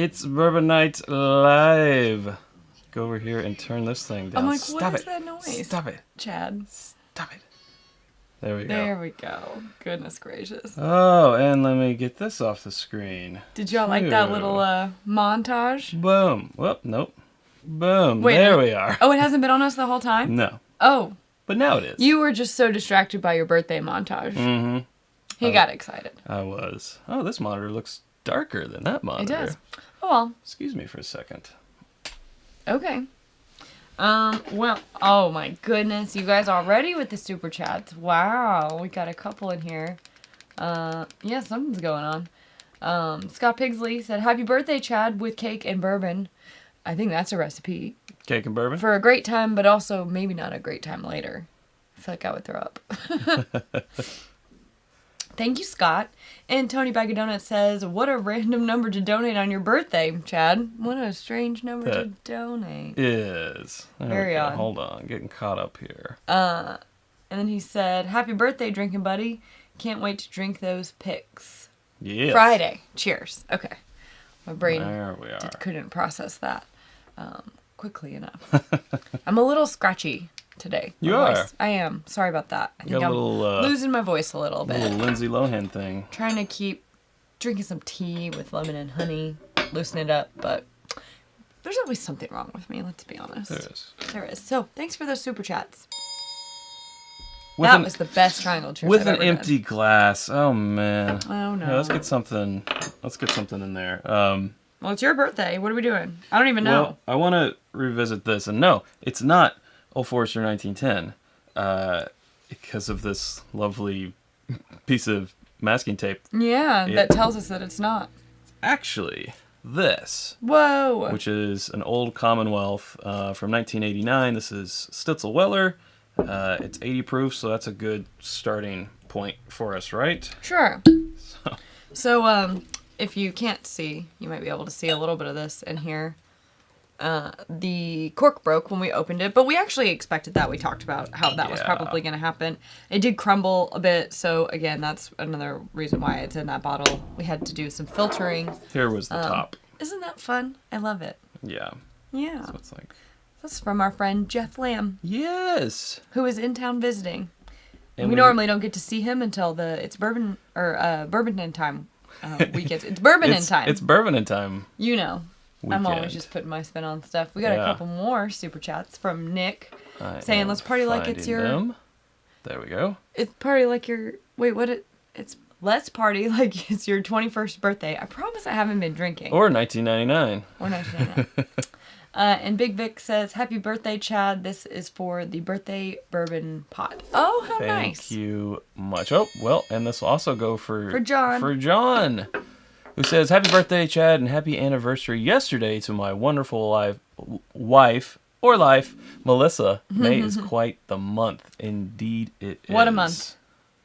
It's Bourbon Night Live. Go over here and turn this thing down. I'm like, Stop what is it. that noise? Stop it. Chad. Stop it. There we go. There we go. Goodness gracious. Oh, and let me get this off the screen. Did y'all like that little montage? Boom. Whoop, nope. Boom. Wait, there we are. Oh, it hasn't been on us the whole time? No. Oh. But now it is. You were just so distracted by your birthday montage. Mm-hmm. He got excited. I was. Oh, this monitor looks darker than that monitor. It does. Oh, well. Excuse me for a second. Okay. Well, oh my goodness. You guys already with the super chats. Wow. We got a couple in here. Yeah, something's going on. Scott Pigsley said, "Happy birthday, Chad, with cake and bourbon." I think that's a recipe. Cake and bourbon? For a great time, but also maybe not a great time later. I feel like I would throw up. Thank you, Scott. And Tony Bag of Donuts says, "What a random number to donate on your birthday, Chad. What a strange number to donate." Is. Very odd. Hold on. Getting caught up here. And then he said, "Happy birthday, drinking buddy. Can't wait to drink those picks." Yes. Friday. Cheers. Okay. My brain There we are. couldn't process that quickly enough. I'm a little scratchy today. You My are. voice. I am. Sorry about that. I think Got a I'm little, losing my voice a little bit. little Lindsay Lohan thing. Trying to keep drinking some tea with lemon and honey, loosen it up, but there's always something wrong with me, let's be honest. There is. There is. So, thanks for those super chats. With That an, was the best triangle cheers with I've an ever empty glass. Oh man. done. Oh no. Yeah, let's get something. Let's get something in there. Well, it's your birthday. What are we doing? I don't even know. Well, I want to revisit this, and no, it's not Old Forester 1910, because of this lovely piece of masking tape. Yeah, that tells us that it's not. Actually, this, Whoa. which is an old Commonwealth from 1989. This is Stitzel Weller. It's 80 proof, so that's a good starting point for us, right? Sure. So, if you can't see, you might be able to see a little bit of this in here. The cork broke when we opened it, but we actually expected that. We talked about how that was probably going to happen. It did crumble a bit, so again, that's another reason why it's in that bottle. We had to do some filtering. Here was the top. Isn't that fun? I love it. Yeah. Yeah. So it's like, That's from our friend Jeff Lamb, yes. who is in town visiting. And we normally don't get to see him until it's bourbon or bourbon in time weekends. It's bourbon in time. It's bourbon in time. You know. I'm Weekend. always just putting my spin on stuff. We got a couple more super chats from Nick I saying, am "Let's party like it's finding your." them. There we go. It's party like your. Wait, what? It's let's party like it's your 21st birthday. I promise I haven't been drinking. Or 1999. Or 1999. And Big Vic says, "Happy birthday, Chad. This is for the birthday bourbon pot." Oh, how nice. Thank you much. Oh, well, and this will also go for John. For John, who says, "Happy birthday, Chad, and happy anniversary yesterday to my wonderful wife, Melissa. May is quite the month. Indeed it is. What a month.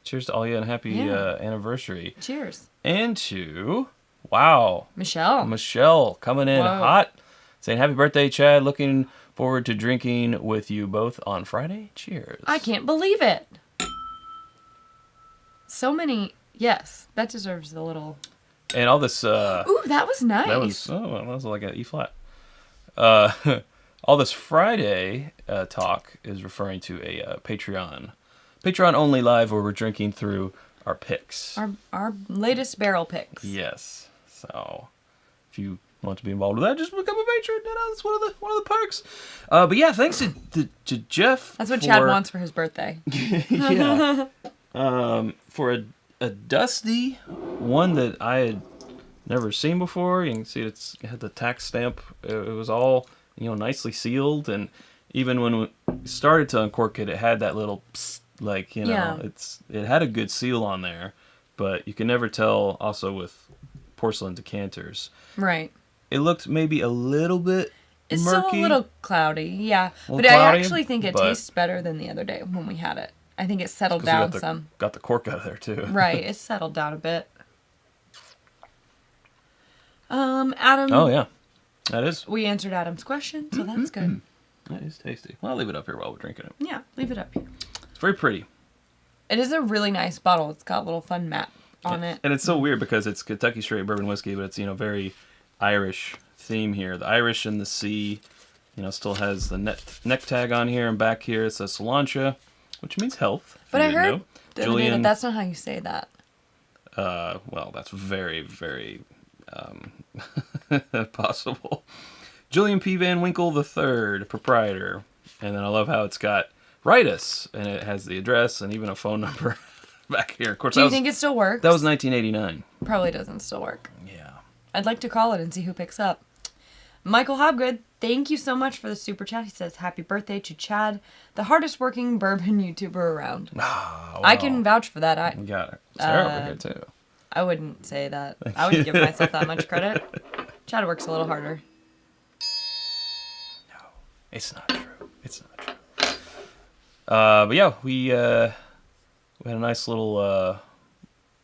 Cheers to all you and happy anniversary. Cheers. And to, wow, Michelle coming in hot, saying, happy birthday, Chad. Looking forward to drinking with you both on Friday. Cheers. I can't believe it. So many. Yes, that deserves a little. And all this... Ooh, that was nice. That was like an E flat. All this Friday talk is referring to a Patreon only live where we're drinking through our picks. Our latest barrel picks. Yes. So if you want to be involved with that, just become a patron. You know, that's one of the perks. But yeah, thanks to Jeff. That's what Chad wants for his birthday. Yeah. For a dusty one that I had never seen before. You can see it had the tax stamp. It was all, nicely sealed, and even when we started to uncork it, it had that little psst, it had a good seal on there, but you can never tell also with porcelain decanters. Right. It looked maybe a little bit It's murky. still a little cloudy, yeah. But cloudy, I actually think it tastes better than the other day when we had it. I think it settled down some. Got the cork out of there too. Right, it settled down a bit. Adam. Oh yeah, that is. We answered Adam's question, so that's good. That is tasty. Well, I'll leave it up here while we're drinking it. Yeah, leave it up here. It's very pretty. It is a really nice bottle. It's got a little fun map on it. And it's so weird because it's Kentucky straight bourbon whiskey, but it's very Irish theme here. The Irish in the sea, still has the neck tag on here, and back here it says Cilantro, which means health. But I heard the other day that that's not how you say that. Well, that's very, very possible. Julian P. Van Winkle III, proprietor. And then I love how it's got write us, and it has the address and even a phone number back here. Of course, do you think it still works? That was 1989. Probably doesn't still work. Yeah. I'd like to call it and see who picks up. Michael Hobgood, thank you so much for the super chat. He says, happy birthday to Chad, the hardest working bourbon YouTuber around. Oh, wow. I can vouch for that. We got it. Sarah over here, too. I wouldn't say that. I wouldn't give myself that much credit. Chad works a little harder. No, it's not true. It's not true. But yeah, we had a nice little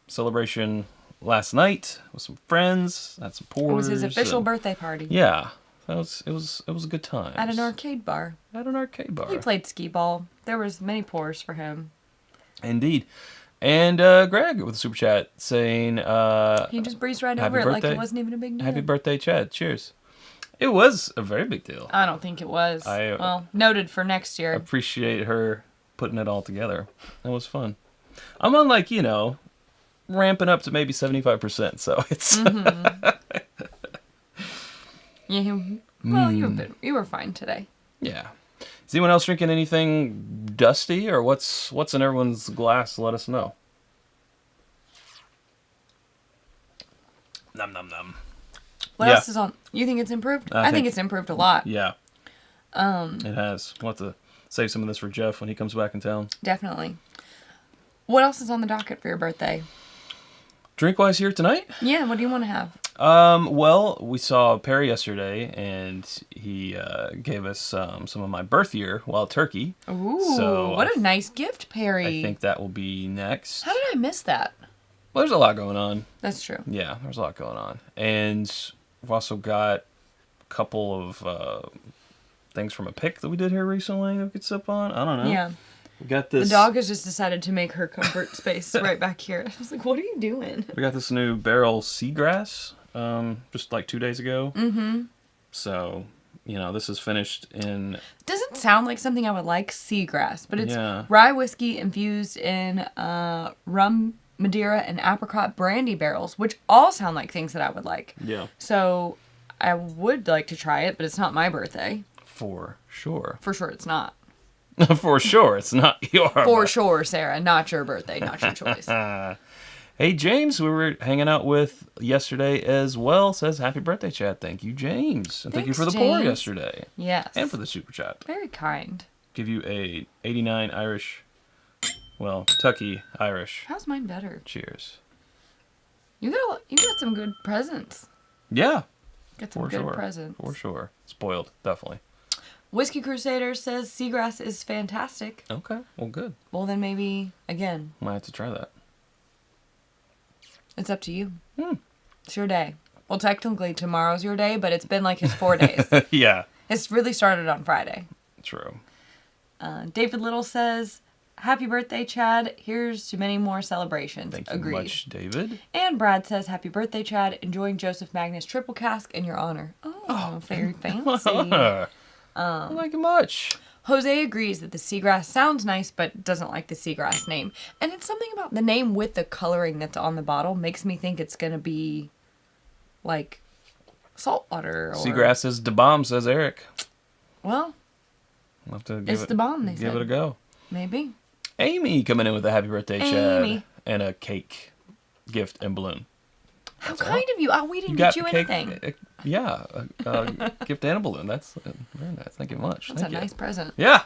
celebration last night with some friends. Had some pours. It was his official birthday party. Yeah, it was a good time. At an arcade bar. He played skee ball. There was many pours for him. Indeed. And Greg with a super chat saying he just breezed right over it like it wasn't even a big deal. Happy birthday, Chad. Cheers. It was a very big deal. I don't think it was. Well, noted for next year. Appreciate her putting it all together. It was fun. I'm on ramping up to maybe 75%, so it's yeah. Well, you were fine today. Yeah. Is anyone else drinking anything dusty, or what's in everyone's glass? Let us know. Nom nom nom. What else is on? You think it's improved? I think it's improved a lot. Yeah. It has. We'll have to save some of this for Jeff when he comes back in town. Definitely. What else is on the docket for your birthday? Drink-wise here tonight? Yeah, what do you want to have? Well, we saw Perry yesterday, and he gave us some of my birth year wild turkey. Ooh, so what a nice gift, Perry. I think that will be next. How did I miss that? Well, there's a lot going on. That's true. Yeah, there's a lot going on. And we've also got a couple of things from a pick that we did here recently that we could sip on. I don't know. Yeah. We got this. The dog has just decided to make her comfort space right back here. I was like, what are you doing? We got this new Barrell Seagrass just 2 days ago. Mm-hmm. So, this is finished in... Doesn't sound like something I would like, Seagrass, but it's rye whiskey infused in rum, Madeira, and apricot brandy barrels, which all sound like things that I would like. Yeah. So I would like to try it, but it's not my birthday. For sure. For sure it's not. For sure it's not your birthday. For sure, Sarah. Not your birthday. Not your choice. Hey, James, we were hanging out with yesterday as well. Says, happy birthday, Chad. Thank you, James. And thank you for the pour yesterday. Yes. And for the super chat. Very kind. Give you a 89 Irish, Kentucky Irish. How's mine better? Cheers. You got some good presents. Yeah. Got some good presents. For sure. Spoiled, definitely. Whiskey Crusader says Seagrass is fantastic. Okay, well, good. Well, then maybe, again. Might have to try that. It's up to you. It's your day. Well, technically, tomorrow's your day, but it's been his 4 days. Yeah. It's really started on Friday. True. David Little says, happy birthday, Chad. Here's to many more celebrations. Thank you Agreed. much, David. And Brad says, happy birthday, Chad. Enjoying Joseph Magnus triple cask in your honor. Oh, very fancy. I like it much. Jose agrees that the Seagrass sounds nice, but doesn't like the Seagrass name. And it's something about the name with the coloring that's on the bottle makes me think it's going to be saltwater. Seagrass is the bomb, says Eric. Well, we'll have to it's the bomb, they give said. it a go. Maybe. Amy coming in with a happy birthday, Chad. And a cake, gift, and balloon. How kind of you. We didn't get you anything. Gift and a balloon. That's very nice. Thank you much. That's a nice present. Yeah.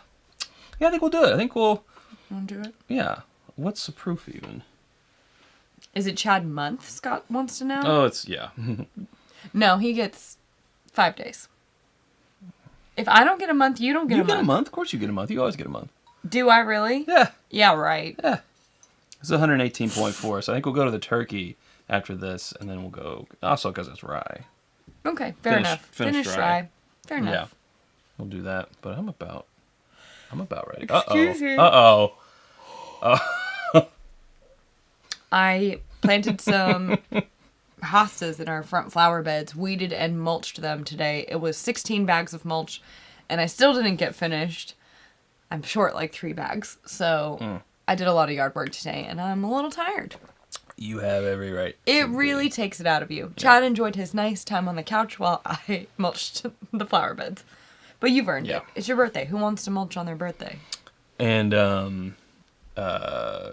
Yeah, I think we'll do it. I think we'll... You want to do it? Yeah. What's the proof even? Is it Chad month, Scott wants to know? Oh, it's... Yeah. No, he gets 5 days. If I don't get a month, you don't get a month. You get a month? Of course you get a month. You always get a month. Do I really? Yeah. Yeah, right. Yeah. It's 118.4, so I think we'll go to the turkey after this, and then we'll go... Also, because it's rye. Okay, fair enough. Finish rye. Fair enough. Yeah. We'll do that, but I'm about ready. Excuse me. Uh-oh. I planted some hostas in our front flower beds, weeded and mulched them today. It was 16 bags of mulch, and I still didn't get finished. I'm short like 3 bags, so I did a lot of yard work today, and I'm a little tired. You have every right. It really takes it out of you. Chad enjoyed his nice time on the couch while I mulched the flower beds. But you've earned it. It's your birthday. Who wants to mulch on their birthday? And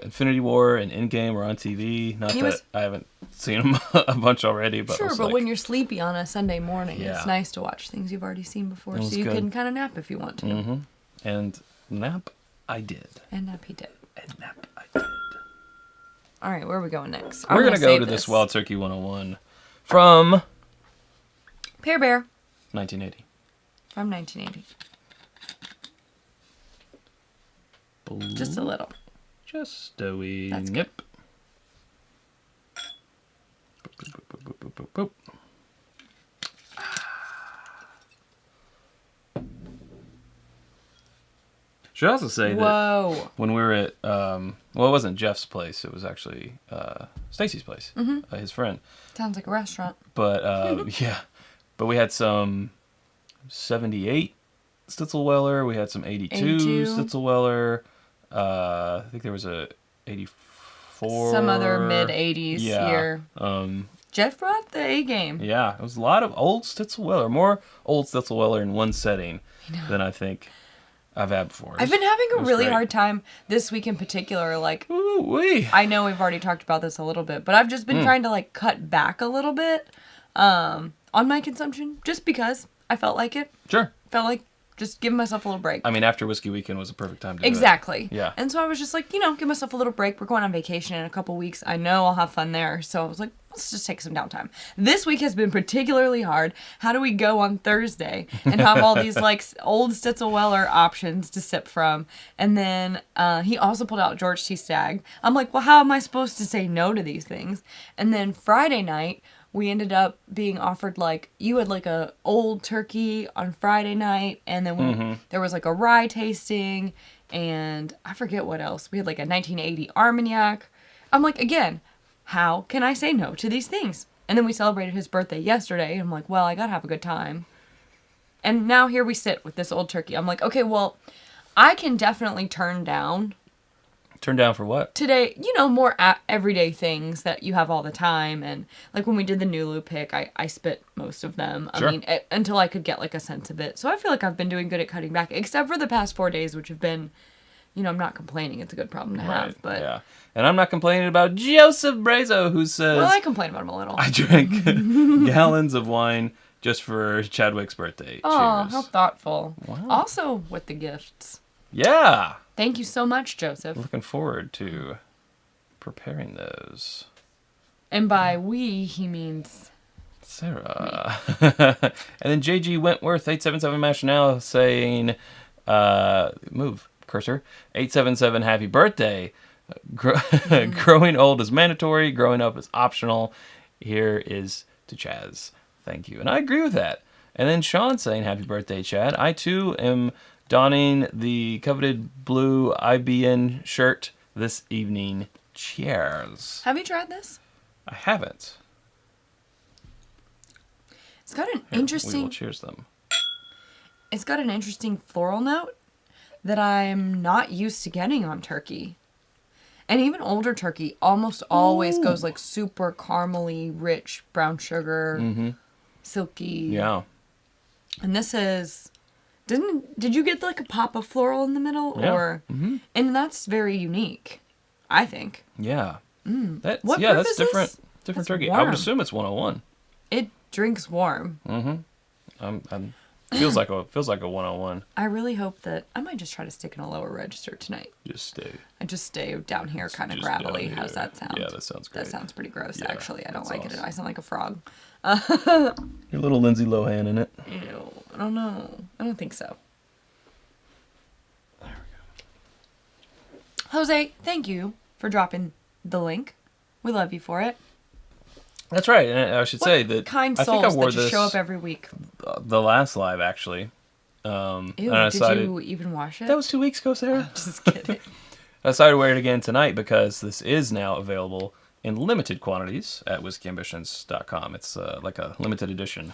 Infinity War and Endgame were on TV. Not that I haven't seen them a bunch already, but sure. But when you're sleepy on a Sunday morning, it's nice to watch things you've already seen before, so you can kind of nap if you want to. Mm-hmm. And nap, I did. And nap he did. And nap, I did. All right, where are we going next? We're gonna go to this Wild Turkey 101 from Pear Bear, 1980. From 1980. Just a little. Just a wee That's nip. Boop, boop, boop, boop. Should also say that when we were at, well, it wasn't Jeff's place. It was actually Stacy's place, his friend. Sounds like a restaurant. But, yeah. But we had some 78 Stitzelweller. We had some 82 Stitzelweller. I think there was a 84. Some other mid-80s year. Jeff brought the A game. Yeah, it was a lot of old Stitzelweller. More old Stitzelweller in one setting than I think I've had before. I've been having a really hard time this week in particular. Like, ooh-wee. I know we've already talked about this a little bit, but I've just been trying to like cut back a little bit on my consumption just because I felt like it. Sure. Felt like just giving myself a little break. I mean, after Whiskey Weekend was a perfect time to do it. Exactly. Yeah. And so I was just like, give myself a little break. We're going on vacation in a couple weeks. I know I'll have fun there. So I was like, let's just take some downtime. This week has been particularly hard. How do we go on Thursday and have all these like old Stitzelweller options to sip from? And then he also pulled out George T. Stagg. I'm like, well, how am I supposed to say no to these things? And then Friday night, we ended up being offered like, you had like a old turkey on Friday night, and then there was like a rye tasting, and I forget what else. We had like a 1980 Armagnac. I'm like, again, how can I say no to these things? And then we celebrated his birthday yesterday, and I'm like, well, I gotta have a good time. And now here we sit with this old turkey. I'm like, okay, well, I can definitely turn down. Turn down for what? Today, more everyday things that you have all the time. And like when we did the Nulu pick, I spit most of them. Sure. I mean, until I could get like a sense of it. So I feel like I've been doing good at cutting back, except for the past 4 days, which have been, I'm not complaining. It's a good problem to have. But yeah. And I'm not complaining about Joseph Brazo, who says, well, I complain about him a little. I drank gallons of wine just for Chadwick's birthday. Oh, Cheers. How thoughtful. Wow. Also with the gifts. Yeah. Thank you so much, Joseph. Looking forward to preparing those. And by we, he means Sarah. And then JG Wentworth, 877 Mash Now, saying, move, cursor, 877 happy birthday. Growing old is mandatory. Growing up is optional. Here is to Chaz. Thank you. And I agree with that. And then Sean saying, happy birthday, Chad. I, too, am donning the coveted blue IBN shirt this evening. Cheers. Have you tried this? I haven't. It's got an We interesting... will cheers them. It's got an interesting floral note that I'm not used to getting on turkey. And even older turkey almost always goes like super caramely, rich, brown sugar, silky. Yeah. And this is... Did you get like a pop of floral in the middle? Yeah. Or and that's very unique, I think. Yeah. That's What yeah, proof that's is this? different That's turkey. I warm. would assume it's 101. It drinks warm. Feels like a 101. I really hope that I might just try to stick in a lower register tonight. Just stay. I just stay down here kind of Just down gravelly. How's here. that sound? Yeah, that sounds great. That sounds pretty gross, Yeah, actually. I don't that's like it. awesome. I sound like a frog. Your little Lindsay Lohan in it. Ew. I don't know. I don't think so. There we go. Jose, thank you for dropping the link. We love you for it. That's right. And I should say that Kind I think I souls wore that just this show up every week. the last live actually. Ew, and I did decided, you even wash it? that was 2 weeks ago, Sarah. Just kidding. I decided to wear it again tonight because this is now available in limited quantities at whiskyambitions.com. It's like a limited edition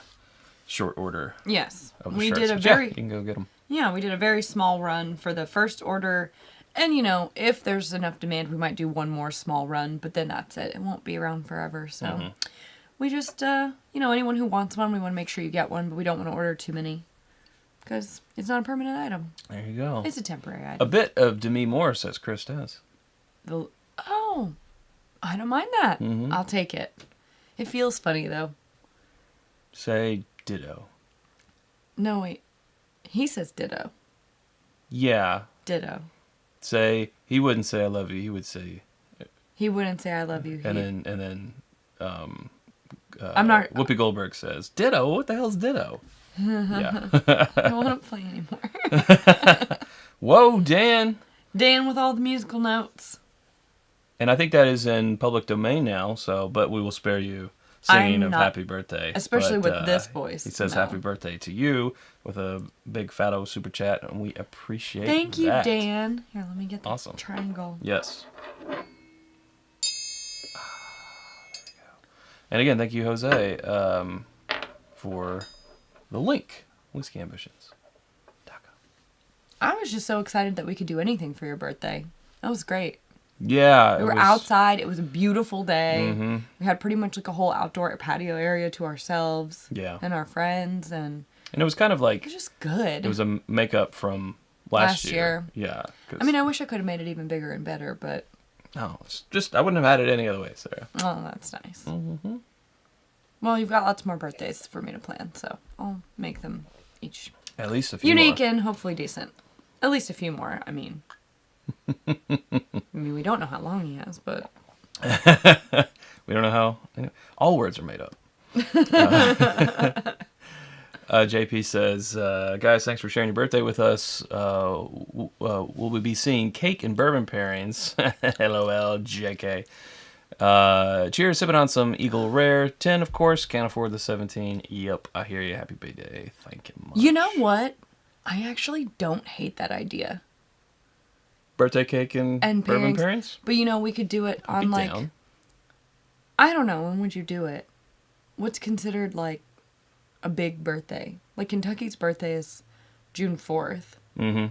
short order. Yes. Of the We shirts. did a But very... you can go get them. Yeah, we did a very small run for the first order. And, you know, if there's enough demand, we might do one more small run. But then that's it. It won't be around forever. So we just, you know, anyone who wants one, we want to make sure you get one. But we don't want to order too many. Because it's not a permanent item. There you go. It's a temporary item. A bit of Demi Moore, says Chris does. Oh, I don't mind that. I'll take it. It feels funny, though. Say ditto. No, wait. He says ditto. Yeah. Ditto. Say, he wouldn't say I love you. He would say... He wouldn't say I love you. And then I'm not... Whoopi Goldberg says, ditto? What the hell's ditto? Yeah. I don't want to play anymore. Whoa, Dan. Dan with all the musical notes. And I think that is in public domain now, so, but we will spare you singing of happy birthday. Especially with this voice. He says happy birthday to you with a big fat-o super chat, and we appreciate Thank you, that. Dan. Here, let me get the Awesome. triangle. Yes. There we go. And again, thank you, Jose, for the link. Whiskey Ambitions. I was just so excited that we could do anything for your birthday. That was great. Yeah. We were outside. It was a beautiful day. Mm-hmm. We had pretty much like a whole outdoor patio area to ourselves. Yeah. And our friends. And it was kind of like... it was just good. It was a makeup from last year. Yeah. I mean, I wish I could have made it even bigger and better, but... No, it's just... I wouldn't have had it any other way, Sarah. Oh, that's nice. Mm-hmm. Well, you've got lots more birthdays for me to plan, so I'll make them each... At least a few unique more. And hopefully decent. At least a few more, I mean. We don't know how long he has, but... We don't know how... All words are made up. JP says, guys, thanks for sharing your birthday with us. Will we be seeing cake and bourbon pairings? LOL, JK. Cheers, sipping on some Eagle Rare. 10, of course. Can't afford the 17. Yep, I hear you. Happy birthday. Thank you much. You know what? I actually don't hate that idea. Birthday cake and bourbon pairings? But, you know, we could do it on, like... Down. I don't know. When would you do it? What's considered, like, a big birthday? Like, Kentucky's birthday is June 4th. Mm-hmm.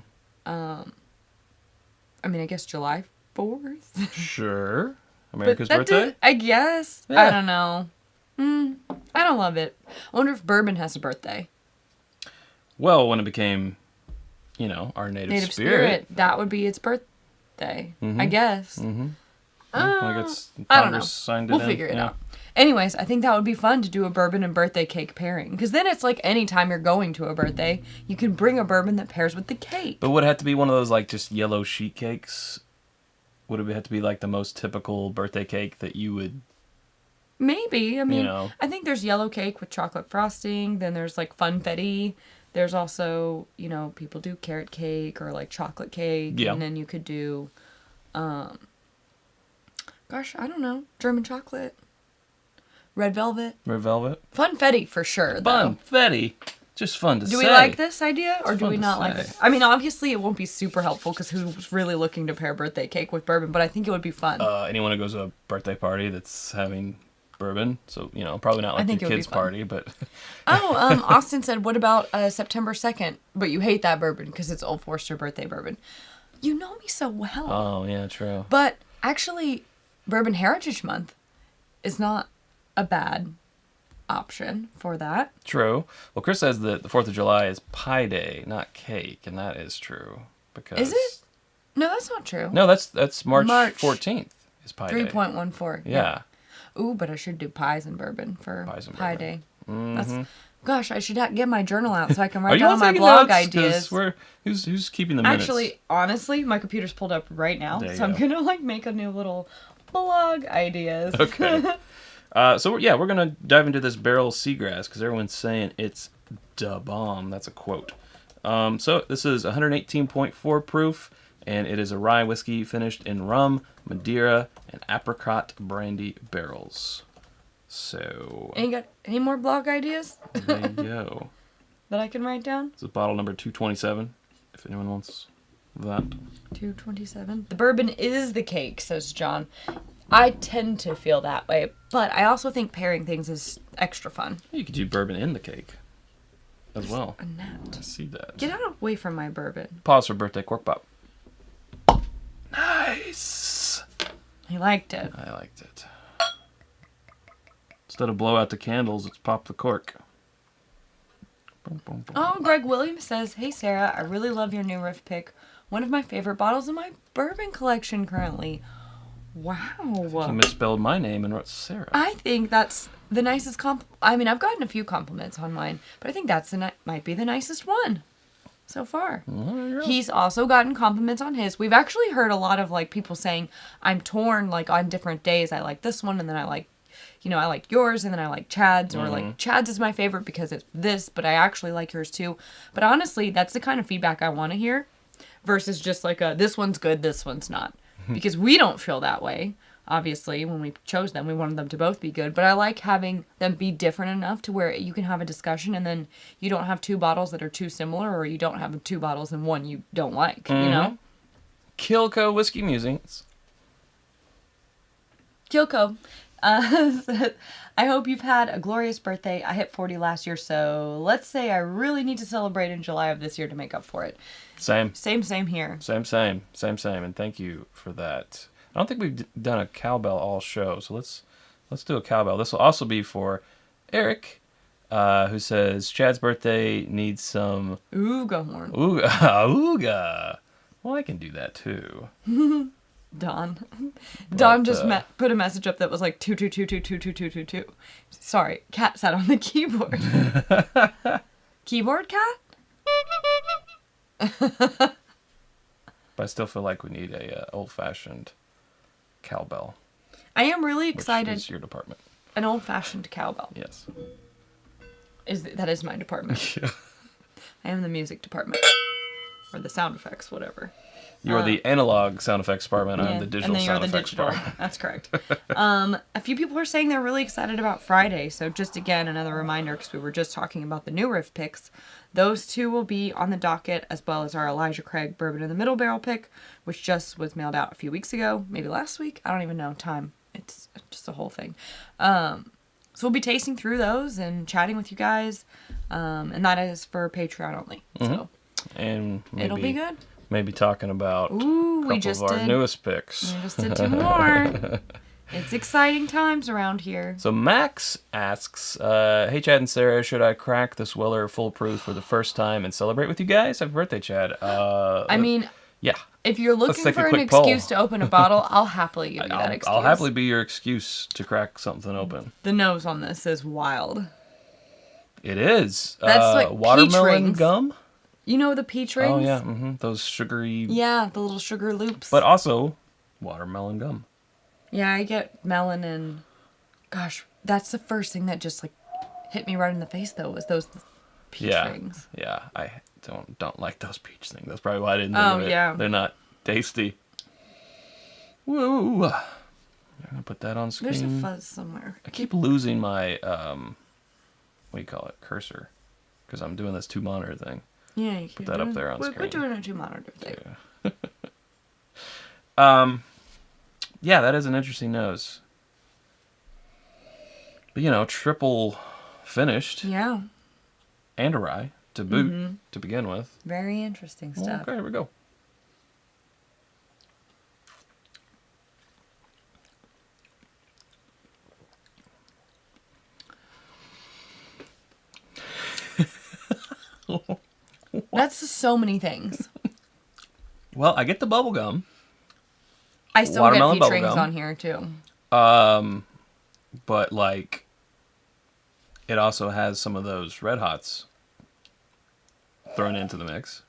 I mean, I guess July 4th? Sure. America's birthday? I guess. Yeah. I don't know. I don't love it. I wonder if bourbon has a birthday. Well, when it became, you know, our native spirit. That would be its birthday, I guess. Mm-hmm. I don't know. Signed it We'll in. figure it out. Anyways, I think that would be fun to do a bourbon and birthday cake pairing. Because then it's like any time you're going to a birthday, you can bring a bourbon that pairs with the cake. But would it have to be one of those, like, just yellow sheet cakes? Would it have to be, like, the most typical birthday cake that you would... Maybe. I mean, you know. I think there's yellow cake with chocolate frosting. Then there's, like, funfetti. There's also, you know, people do carrot cake or, like, chocolate cake. Yeah. And then you could do, gosh, I don't know. German chocolate. Red velvet. Red velvet? Funfetti for sure, though. Funfetti. Just fun to say. Do we like this idea or do we fun not to like say. this? I mean, obviously it won't be super helpful because who's really looking to pair birthday cake with bourbon, but I think it would be fun. Anyone who goes to a birthday party that's having bourbon, so, you know, probably not like think the it would be kids' fun. party, but... Austin said, what about September 2nd? But you hate that bourbon because it's Old Forester birthday bourbon. You know me so well. Oh, yeah, true. But actually, Bourbon Heritage Month is not a bad option for that. True. Well, Chris says that the 4th of July is Pie Day, not cake, and that is true. Because... Is it? No, that's not true. No, that's March 14th is Pie Day. 3.14. Yeah. Ooh, but I should do pies and bourbon for Pie Day. Mm-hmm. Gosh, I should get my journal out so I can Are write you all down my taking blog notes? ideas. Who's keeping the minutes? Actually, honestly, my computer's pulled up right now, There you so I'm go. gonna like make a new little blog ideas. Okay. So we're gonna dive into this Barrell Seagrass because everyone's saying it's da bomb. That's a quote. So this is 118.4 proof, and it is a rye whiskey finished in rum, Madeira, and apricot brandy barrels. So And you got any more blog ideas there you go. that I can write down? This is bottle number 227. If anyone wants that. 227. The bourbon is the cake, says John. I tend to feel that way, but I also think pairing things is extra fun. You could do bourbon in the cake as well. A gnat. I see that. Get out away from my bourbon. Pause for birthday cork pop. Nice. He liked it. I liked it. Instead of blow out the candles, it's pop the cork. Boom, boom, boom. Oh, Greg Williams says, "Hey Sarah, I really love your new riff pick. One of my favorite bottles in my bourbon collection currently." Wow. He misspelled my name and wrote Sarah. I think that's the nicest I mean, I've gotten a few compliments on mine, but I think that's might be the nicest one so far. He's also gotten compliments on his. We've actually heard a lot of like people saying, "I'm torn, like on different days. I like this one, and then I like, I like yours, and then I like Chad's, or like Chad's is my favorite because it's this, but I actually like yours too." But honestly, that's the kind of feedback I want to hear, versus just like this one's good, this one's not, because we don't feel that way. Obviously, when we chose them, we wanted them to both be good. But I like having them be different enough to where you can have a discussion, and then you don't have two bottles that are too similar, or you don't have two bottles and one you don't like. You know. Kilco Whiskey Musings. Kilco. I hope you've had a glorious birthday. I hit 40 last year, so let's say I really need to celebrate in July of this year to make up for it. Same here. Same. And thank you for that. I don't think we've done a cowbell all show, so let's do a cowbell. This will also be for Eric, who says Chad's birthday needs some ooga horn. Ooga. Well, I can do that too. Don just put a message up that was like 222222222. Sorry, cat sat on the keyboard. Keyboard cat? But I still feel like we need a old-fashioned cowbell. I am really excited. Which is your department. An old-fashioned cowbell. Yes. That is my department. Yeah. I am the music department. Or the sound effects, whatever. You're the analog sound effects department. Yeah, I'm the digital sound effects department. That's correct. A few people are saying they're really excited about Friday. So just again, another reminder, because we were just talking about the new riff picks. Those two will be on the docket, as well as our Elijah Craig Bourbon in the Middle Barrel pick, which just was mailed out a few weeks ago. Maybe last week. I don't even know. Time. It's just a whole thing. So we'll be tasting through those and chatting with you guys. And that is for Patreon only. So and maybe, it'll be good. Maybe talking about a couple of our newest picks. We just did two more. It's exciting times around here. So Max asks, "Hey Chad and Sarah, should I crack this Weller Full Proof for the first time and celebrate with you guys? Happy birthday, Chad." I mean, yeah. If you're looking for an excuse to open a bottle, I'll happily give you that excuse. I'll happily be your excuse to crack something open. The nose on this is wild. It is. That's like watermelon gum. You know the peach rings? Oh yeah, those sugary. Yeah, the little sugar loops. But also watermelon gum. Yeah, I get melon and, gosh, that's the first thing that just like hit me right in the face though, was those peach rings. Yeah, I don't like those peach things. That's probably why I didn't think of it. Yeah. They're not tasty. Woo! I'm gonna put that on screen. There's a fuzz somewhere. I keep losing my what do you call it, cursor, because I'm doing this 2-monitor thing. Yeah, you put that up there on screen. We're doing a 2-monitor thing. Yeah. Yeah, that is an interesting nose. But triple finished. Yeah. And a rye to boot to begin with. Very interesting stuff. Okay, here we go. That's so many things. Well, I get the bubble gum. I still get peach rings on here too. But like, it also has some of those Red Hots thrown into the mix.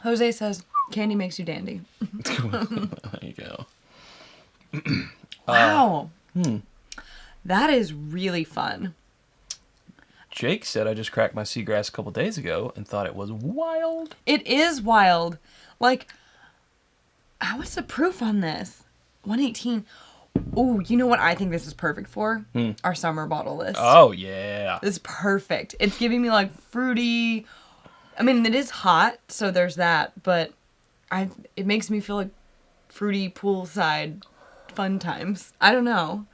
Jose says, "Candy makes you dandy." There you go. Wow. That is really fun. Jake said, "I just cracked my Seagrass a couple days ago and thought it was wild." It is wild. Like, what's the proof on this? 118. Oh, you know what I think this is perfect for? Our summer bottle list. Oh, yeah. It's perfect. It's giving me like fruity. I mean, it is hot, so there's that, but it makes me feel like fruity poolside fun times. I don't know.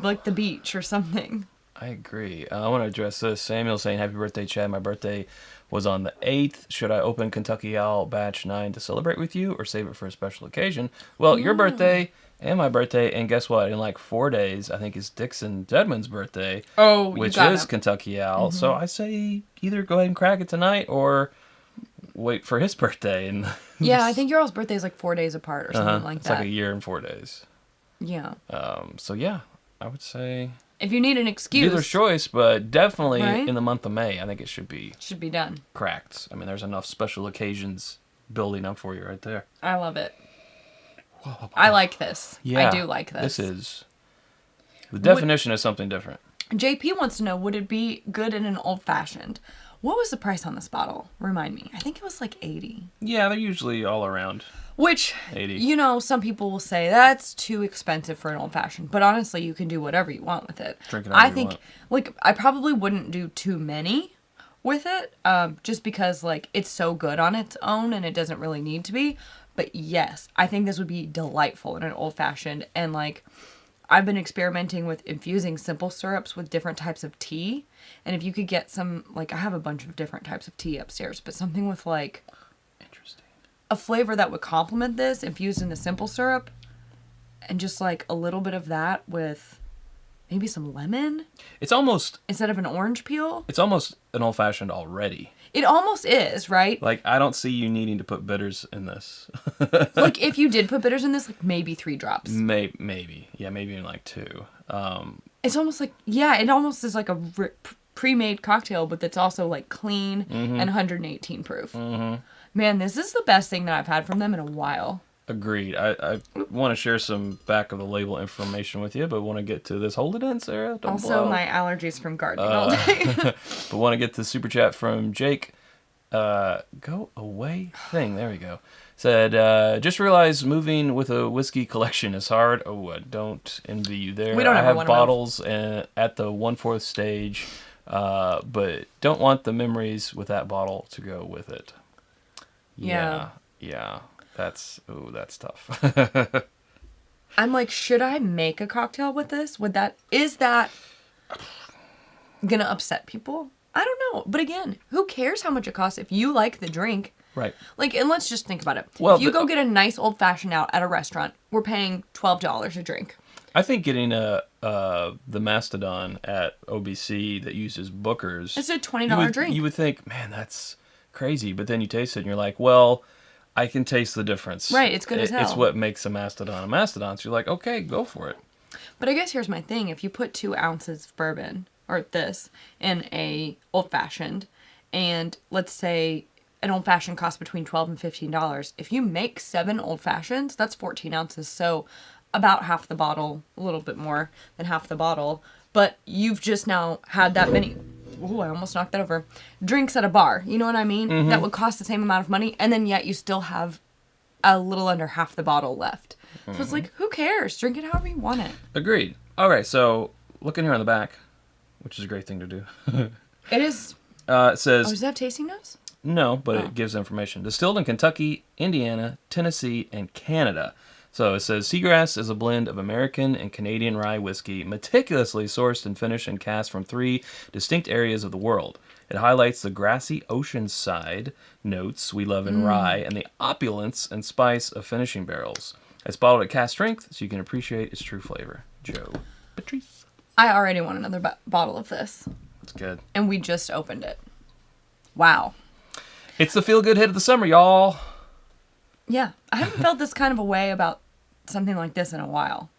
Like the beach or something. I agree. I want to address this. Samuel saying, happy birthday, Chad. My birthday was on the 8th. Should I open Kentucky Owl Batch 9 to celebrate with you or save it for a special occasion? Well, your birthday and my birthday, and guess what? In like 4 days, I think it's Dixon Dedman's birthday, which is Kentucky Owl. Mm-hmm. So I say either go ahead and crack it tonight or wait for his birthday. And yeah, I think your all's birthday is like 4 days apart or something like that. It's like a year and 4 days. Yeah. So yeah, I would say... If you need an excuse. Dealer's choice, but definitely in the month of May, I think it should be done. Cracked. I mean, there's enough special occasions building up for you right there. I love it. Whoa. I like this. Yeah, I do like this. This is... The definition is something different. JP wants to know, would it be good in an old-fashioned? What was the price on this bottle? Remind me. I think it was like $80. Yeah, they're usually all around. Which, 80. You know, some people will say that's too expensive for an old-fashioned. But honestly, you can do whatever you want with it. Drink it however you want. Like, I probably wouldn't do too many with it. Just because, like, it's so good on its own and it doesn't really need to be. But yes, I think this would be delightful in an old-fashioned. And, like, I've been experimenting with infusing simple syrups with different types of tea. And if you could get some, like, I have a bunch of different types of tea upstairs. But something with, like... a flavor that would complement this infused in the simple syrup and just like a little bit of that with maybe some lemon. It's almost... instead of an orange peel. It's almost an old-fashioned already. It almost is, right? Like, I don't see you needing to put bitters in this. Like, if you did put bitters in this, like maybe 3 drops. Maybe. Yeah, maybe in like 2. It's almost like, yeah, it almost is like a pre-made cocktail, but that's also like clean and 118 proof. Mm-hmm. Man, this is the best thing that I've had from them in a while. Agreed. I want to share some back of the label information with you, but want to get to this. Hold it in, Sarah. Don't also, blow. My allergies from gardening all day. But want to get the super chat from Jake. Go away thing. There we go. Said, just realized moving with a whiskey collection is hard. Oh, I don't envy you there. We don't I have want bottles at the 1/4 stage, but don't want the memories with that bottle to go with it. Yeah. That's tough. I'm like, should I make a cocktail with this? Is that gonna upset people? I don't know. But again, who cares how much it costs if you like the drink? Right. Like, and let's just think about it. Well, if you go get a nice old-fashioned out at a restaurant, we're paying $12 a drink. I think getting the Mastodon at OBC that uses Booker's... It's a $20 drink. You would think, man, that's crazy. But then you taste it and you're like, well... I can taste the difference. Right, it's good as hell. It's what makes a Mastodon. So you're like, okay, go for it. But I guess here's my thing. If you put 2 ounces of bourbon, or this, in a old-fashioned, and let's say an old-fashioned costs between $12 and $15, if you make 7 old-fashions, that's 14 ounces. So about half the bottle, a little bit more than half the bottle. But you've just now had that many... Ooh, I almost knocked that over. Drinks at a bar. You know what I mean? Mm-hmm. That would cost the same amount of money. And then yet you still have a little under half the bottle left. Mm-hmm. So it's like, who cares? Drink it however you want it. Agreed. Okay, so looking here on the back, which is a great thing to do. It is. It says... Oh, does that have tasting notes? No, but it gives information. Distilled in Kentucky, Indiana, Tennessee, and Canada. So it says, Seagrass is a blend of American and Canadian rye whiskey, meticulously sourced and finished and cast from 3 distinct areas of the world. It highlights the grassy oceanside notes we love in rye and the opulence and spice of finishing barrels. It's bottled at cask strength, so you can appreciate its true flavor. Joe Patrice. I already want another bottle of this. That's good. And we just opened it. Wow. It's the feel-good hit of the summer, y'all. Yeah, I haven't felt this kind of a way about something like this in a while.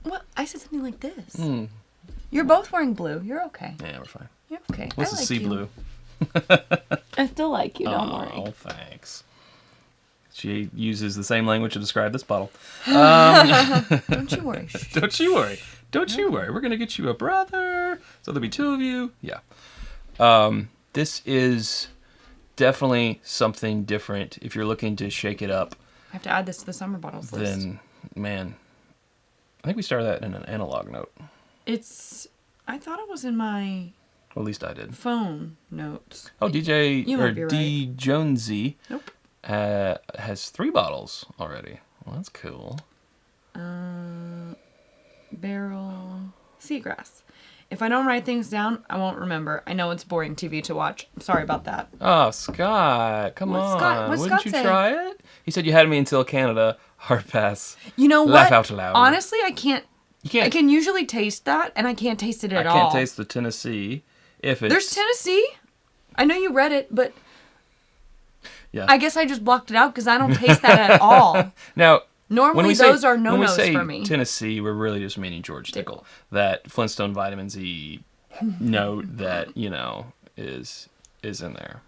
What? I said something like this. You're both wearing blue. You're okay. Yeah, we're fine. You're okay. What's the sea blue? I still like you. Don't worry. Oh, thanks. She uses the same language to describe this bottle. Don't you worry. Don't you worry. Don't you worry. We're going to get you a brother. So there'll be 2 of you. Yeah. This is... definitely something different if you're looking to shake it up. I have to add this to the summer bottles list. Then, man, I think we started that in an analog note. I thought it was in my... Well, at least I did. Phone notes. Oh, DJ, you or might be D. right. Jonesy Nope. has 3 bottles already. Well, that's cool. Barrell, Seagrass. If I don't write things down, I won't remember. I know it's boring TV to watch. I'm sorry about that. Oh, Scott, come on. What'd Wouldn't Scott you say? try it? He said you had me until Canada. Hard pass. You know what? Laugh out loud. Honestly, I can't. You can't. I can usually taste that, and I can't taste it at all. I can't taste the Tennessee. If it's... There's Tennessee? I know you read it, but Yeah. I guess I just blocked it out because I don't taste that at all. Now, Normally, those are no-nos for me. for me. Tennessee, we're really just meaning George Dickel. That Flintstone Vitamin Z note that, is in there.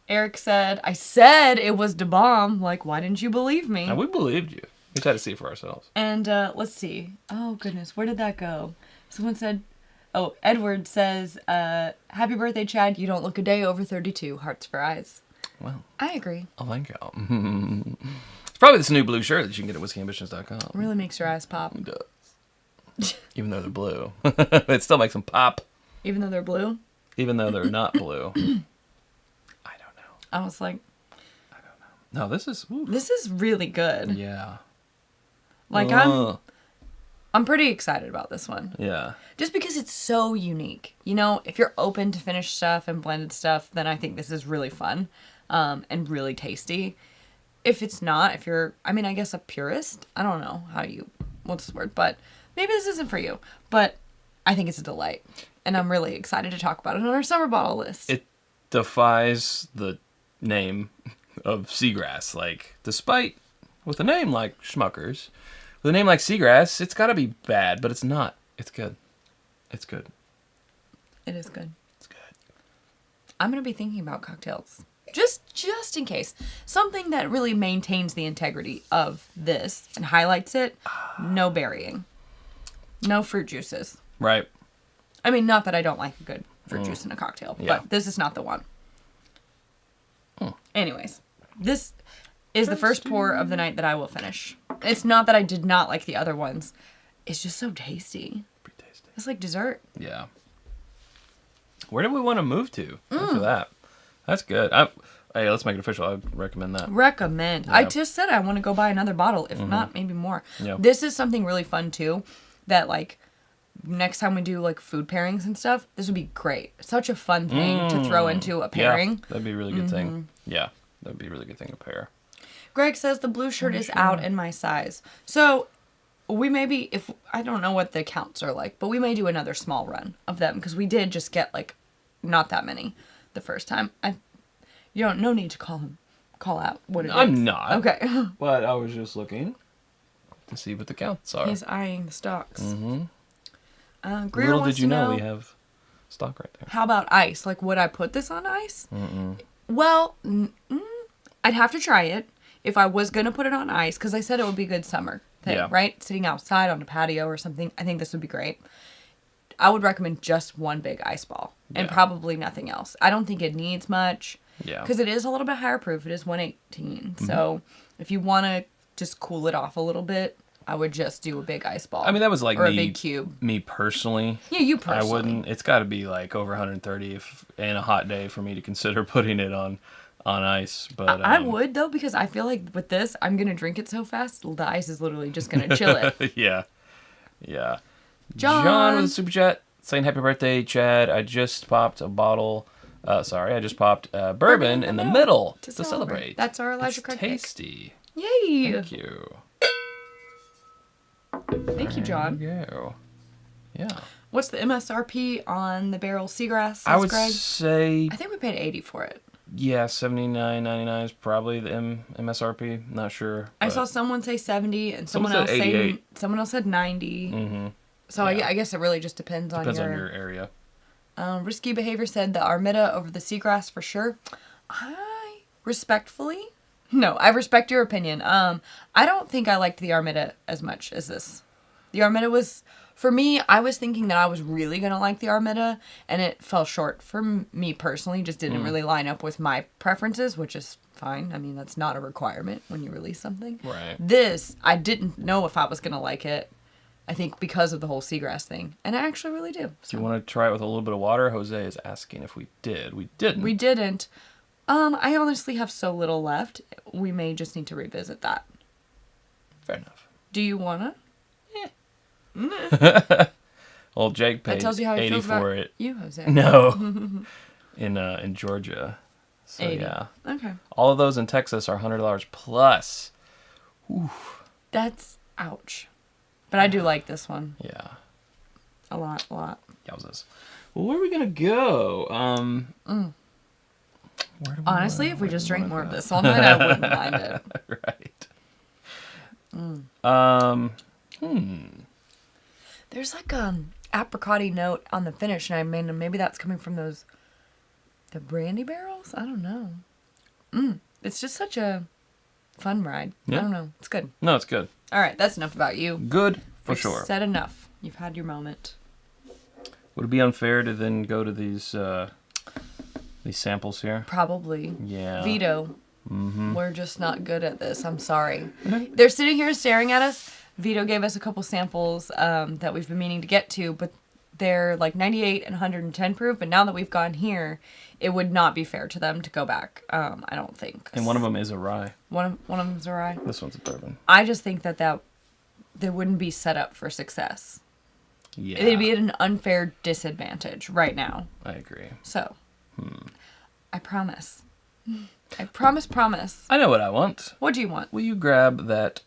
Eric said, I said it was the bomb. Like, why didn't you believe me? And we believed you. We tried to see it for ourselves. And let's see. Oh, goodness. Where did that go? Someone said, Edward says, happy birthday, Chad. You don't look a day over 32. Hearts for eyes. Well, I agree. Oh, thank you. It's probably this new blue shirt that you can get at whiskyambitions.com. It really makes your eyes pop. It does. Even though they're blue. It still makes them pop. Even though they're blue? Even though they're not blue. I don't know. I was like... I don't know. No, this is... Ooh. This is really good. Yeah. Like, I'm pretty excited about this one. Yeah. Just because it's so unique. If you're open to finished stuff and blended stuff, then I think this is really fun and really tasty. If it's not, if you're, I guess a purist, I don't know what's the word, but maybe this isn't for you. But I think it's a delight. And I'm really excited to talk about it on our summer bottle list. It defies the name of Seagrass. Like, despite, with a name like Schmuckers, with a name like Seagrass, it's got to be bad, but it's not. It's good. It's good. It is good. It's good. I'm going to be thinking about cocktails. Just in case. Something that really maintains the integrity of this and highlights it. No berrying. No fruit juices. Right. Not that I don't like a good fruit juice in a cocktail, but this is not the one. Anyways, this is the first pour of the night that I will finish. It's not that I did not like the other ones. It's just so tasty. Pretty tasty. It's like dessert. Yeah. Where do we want to move to after that? That's good. Hey, let's make it official. I recommend that. Recommend. Yeah. I just said I want to go buy another bottle. If not, maybe more. Yeah. This is something really fun, too, that, like, next time we do, like, food pairings and stuff, this would be great. Such a fun thing to throw into a pairing. Yeah, that'd be a really good thing. Yeah, that'd be a really good thing to pair. Greg says the blue shirt is out in my size. So we maybe, if I don't know what the counts are like, but we may do another small run of them because we did just get like not that many the first time. No need to call out what it is. I'm not. Okay. But I was just looking to see what the counts are. He's eyeing the stocks. Mm-hmm. Greer Little wants did you to know we have stock right there. How about ice? Like, would I put this on ice? Well, I'd have to try it if I was going to put it on ice, because I said it would be a good summer thing, right? Sitting outside on a patio or something. I think this would be great. I would recommend just one big ice ball and probably nothing else. I don't think it needs much. Yeah. Because it is a little bit higher proof. It is 118. So if you want to just cool it off a little bit, I would just do a big ice ball. I mean, that was like or a big cube. Me personally. Yeah, you personally. I wouldn't. It's got to be like over 130 and a hot day for me to consider putting it on ice. But I would though, because I feel like with this, I'm gonna drink it so fast, the ice is literally just gonna chill it. Yeah. John with a super chat saying happy birthday, Chad. I just popped a bottle. I just popped bourbon in the middle to celebrate. That's our Elijah Craig pick. Tasty. Yay! Thank you. Thank you, John. Yeah. What's the MSRP on the Barrell Seagrass? I would Greg? say. I think we paid $80 for it. Yeah, $79.99 is probably the MSRP. Not sure. I saw someone say 70 and someone else said 90. Mm-hmm. So yeah. I guess it really just depends on your area. Risky Behavior said the Armida over the Seagrass for sure. I respect your opinion. I don't think I liked the Armida as much as this. The Armida was, for me, I was thinking that I was really going to like the Armida, and it fell short for me personally. Just didn't really line up with my preferences, which is fine. I mean, that's not a requirement when you release something. Right. This, I didn't know if I was going to like it. I think because of the whole Seagrass thing. And I actually really do. So. Do you want to try it with a little bit of water? Jose is asking if we did. We didn't. We didn't. I honestly have so little left. We may just need to revisit that. Fair enough. Do you wanna? Old Jake paid That tells you how he 80 feels about for it. you, Jose. No. in Georgia. So 80. yeah. Okay. All of those in Texas are $100 plus. That's ouch. But I do like this one. Yeah. A lot. Yowzas. Well, where are we gonna go? Where do we Honestly, wanna- if we just where do drank we more wanna of go? this all night, I wouldn't mind it. Right. There's like apricot-y note on the finish, and I mean, maybe that's coming from the brandy barrels? I don't know. It's just such a fun ride. Yeah. I don't know. It's good. No, it's good. All right, that's enough about you. Good for We've sure. said enough. You've had your moment. Would it be unfair to then go to these samples here? Probably. Yeah. Vito. We're just not good at this. I'm sorry. They're sitting here staring at us. Vito gave us a couple samples that we've been meaning to get to, but they're like 98 and 110 proof. But now that we've gone here, it would not be fair to them to go back. I don't think. And one of them is a rye. One of them's a rye. This one's a bourbon. I just think that they wouldn't be set up for success. Yeah. They'd be at an unfair disadvantage right now. I agree. So, I promise. I promise. I know what I want. What do you want? Will you grab that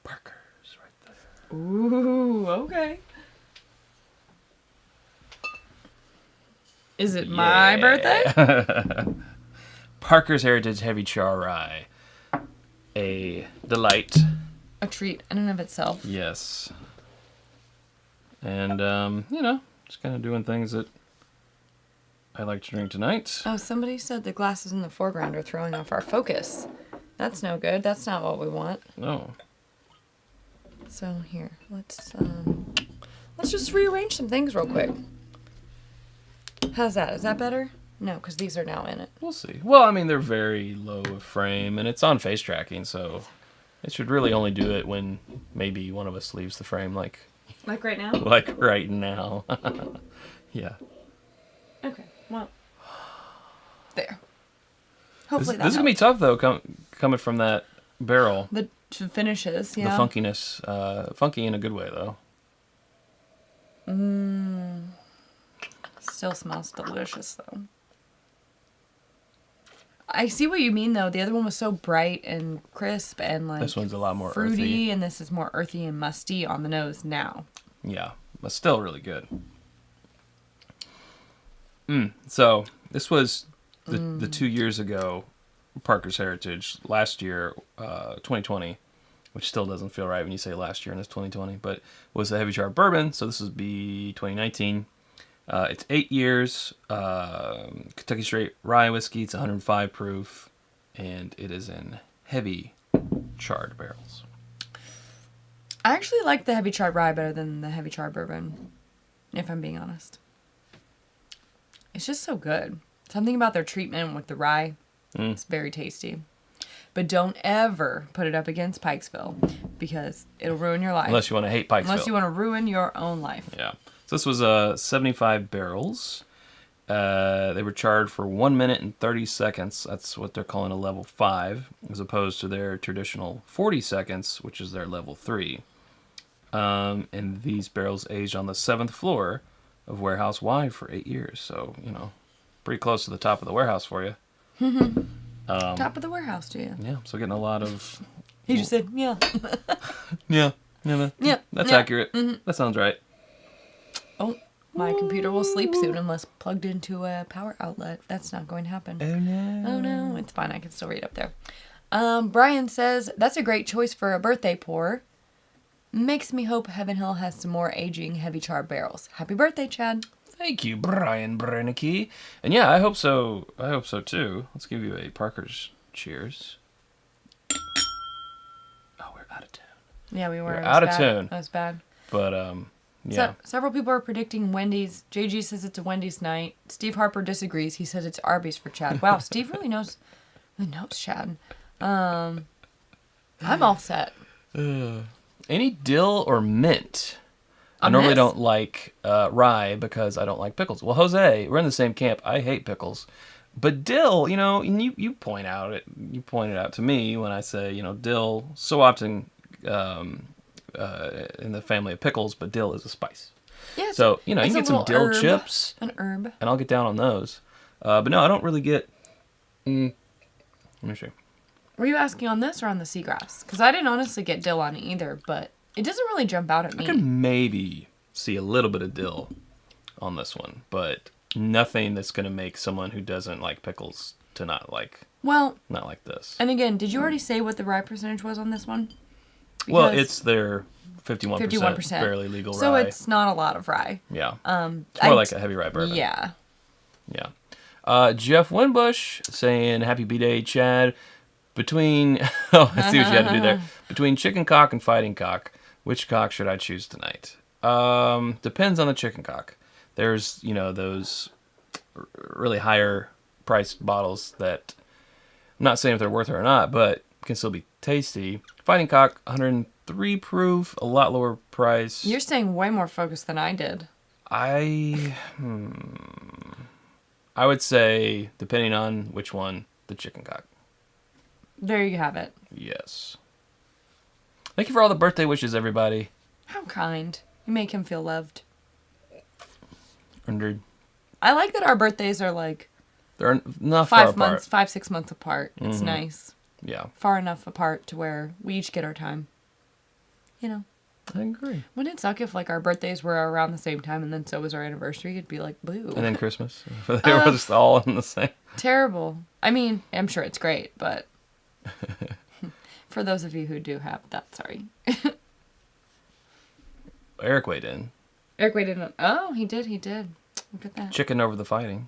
Parker's right there? Ooh, okay. Is it my birthday? Parker's Heritage Heavy Char Rye. A delight. A treat in and of itself. Yes. And, just kind of doing things that I like to drink tonight. Oh, somebody said the glasses in the foreground are throwing off our focus. That's no good. That's not what we want. No. So here, let's just rearrange some things real quick. How's that? Is that better? No, because these are now in it. We'll see. Well, I mean, they're very low of frame, and it's on face tracking, so it should really only do it when maybe one of us leaves the frame, like right now? like right now. Yeah. Okay, well. There. Hopefully This is going to be tough, though, coming from that barrel. The finishes, yeah. The funkiness. Funky in a good way, though. Still smells delicious, though. I see what you mean, though. The other one was so bright and crisp and, like, This one's a lot more fruity, earthy. and this is more earthy and musty on the nose now. Yeah, but still really good. So, this was the 2 years ago Parker's Heritage. Last year, 2020, which still doesn't feel right when you say last year and it's 2020, but was the Heavy Char Bourbon, so this would be 2019. It's 8 years, Kentucky Straight Rye Whiskey. It's 105 proof, and it is in heavy charred barrels. I actually like the heavy charred rye better than the heavy charred bourbon, if I'm being honest. It's just so good. Something about their treatment with the rye. It's very tasty. But don't ever put it up against Pikesville, because it'll ruin your life. Unless you want to hate Pikesville. Unless you want to ruin your own life. Yeah. So this was 75 barrels. They were charred for 1 minute and 30 seconds. That's what they're calling a level 5, as opposed to their traditional 40 seconds, which is their level 3. And these barrels aged on the 7th floor of Warehouse Y for 8 years. So, pretty close to the top of the warehouse for you. Top of the warehouse, do you? Yeah, so getting a lot of... He just said, yeah. Yeah, Yeah, that's yeah. accurate. That sounds right. Oh, my computer will sleep soon unless plugged into a power outlet. That's not going to happen. Oh no, it's fine. I can still read up there. Brian says, that's a great choice for a birthday pour. Makes me hope Heaven Hill has some more aging heavy charred barrels. Happy birthday, Chad. Thank you, Brian Brennicky. And yeah, I hope so. I hope so too. Let's give you a Parker's cheers. Oh, we're out of tune. Yeah, we were. We're It was out of bad. tune. That was bad. But yeah. So, several people are predicting Wendy's. JG says it's a Wendy's night. Steve Harper disagrees. He says it's Arby's for Chad. Wow, Steve really knows Chad. I'm all set. Any dill or mint? I On normally this? don't like rye because I don't like pickles. Well, Jose, we're in the same camp. I hate pickles. But dill, and you pointed out to me when I say, dill so often in the family of pickles, but dill is a spice. Yeah, so, you can get some dill chips. An herb. And I'll get down on those. But no, I don't really get... let me show you. Were you asking on this or on the seagrass? Because I didn't honestly get dill on either, but it doesn't really jump out at me. I can maybe see a little bit of dill on this one, but nothing that's going to make someone who doesn't like pickles to not like this. And again, did you already say what the rye percentage was on this one? Because well, it's their 51% barely legal rye. So it's not a lot of rye. Yeah. It's more like a heavy rye bourbon. Yeah. Yeah. Jeff Winbush saying, happy B-Day, Chad. Between, I see what you had to do there. Between chicken cock and fighting cock, which cock should I choose tonight? Depends on the chicken cock. There's, those really higher priced bottles that, I'm not saying if they're worth it or not, but can still be tasty. Fighting cock, 103 proof, a lot lower price. You're staying way more focused than I did. I would say, depending on which one, the chicken cock. There you have it. Yes. Thank you for all the birthday wishes, everybody. How kind. You make him feel loved. 100. I like that our birthdays are like... They're not 5 months, 6 months apart. It's Mm-hmm. nice. Yeah. Far enough apart to where we each get our time. I agree. Wouldn't it suck if like our birthdays were around the same time and then so was our anniversary? It'd be like, boo. And then Christmas. They were just all in the same. Terrible. I mean, I'm sure it's great, but... For those of you who do have that, sorry. Eric weighed in. Eric weighed in. Oh, he did. Look at that. Chicken over the fighting.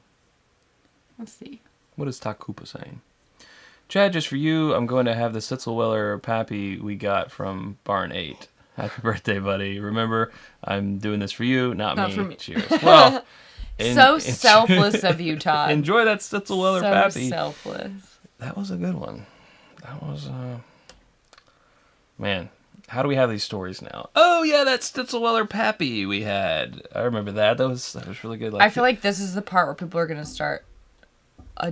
Let's see. What is Takupa saying? Chad, just for you, I'm going to have the Sitzelweller Pappy we got from Barn 8. Happy birthday, buddy. Remember, I'm doing this for you, not me. For me. Cheers. Well, selfless of you, Todd. Enjoy that Sitzelweller Pappy. So selfless. That was a good one. That was, man, how do we have these stories now? Oh, yeah, that Stitzelweller Pappy we had. I remember that. That was really good. I feel like this is the part where people are going to start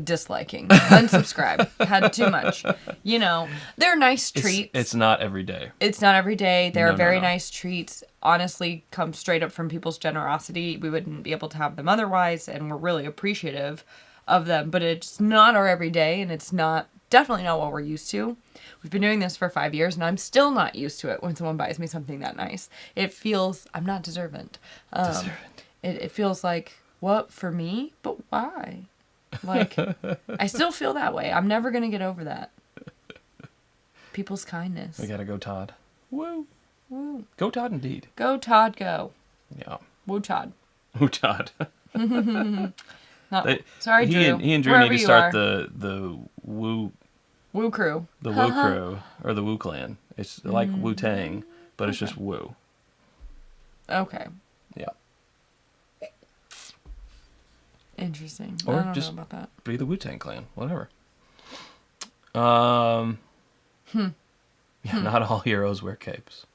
disliking. Unsubscribe. Had too much. They're nice treats. It's not every day. It's not every day. They're No. very nice treats. Honestly, come straight up from people's generosity. We wouldn't be able to have them otherwise, and we're really appreciative of them. But it's not our everyday, and it's definitely not what we're used to. We've been doing this for 5 years, and I'm still not used to it when someone buys me something that nice. It feels, I'm not deserving. It feels like, what, for me? But why? Like, I still feel that way. I'm never going to get over that. People's kindness. We gotta go, Todd. Woo. Woo. Go, Todd, indeed. Go, Todd, go. Yeah. Woo, Todd. Woo, Todd. Sorry, Drew. He and Drew Wherever need to you start are. the Woo... Woo crew. The Woo crew. Or the Woo clan. It's like Wu-Tang, but it's just Woo. Okay. Yeah. Interesting. Or I don't just know about that. be the Wu-Tang clan. Whatever. Yeah, not all heroes wear capes.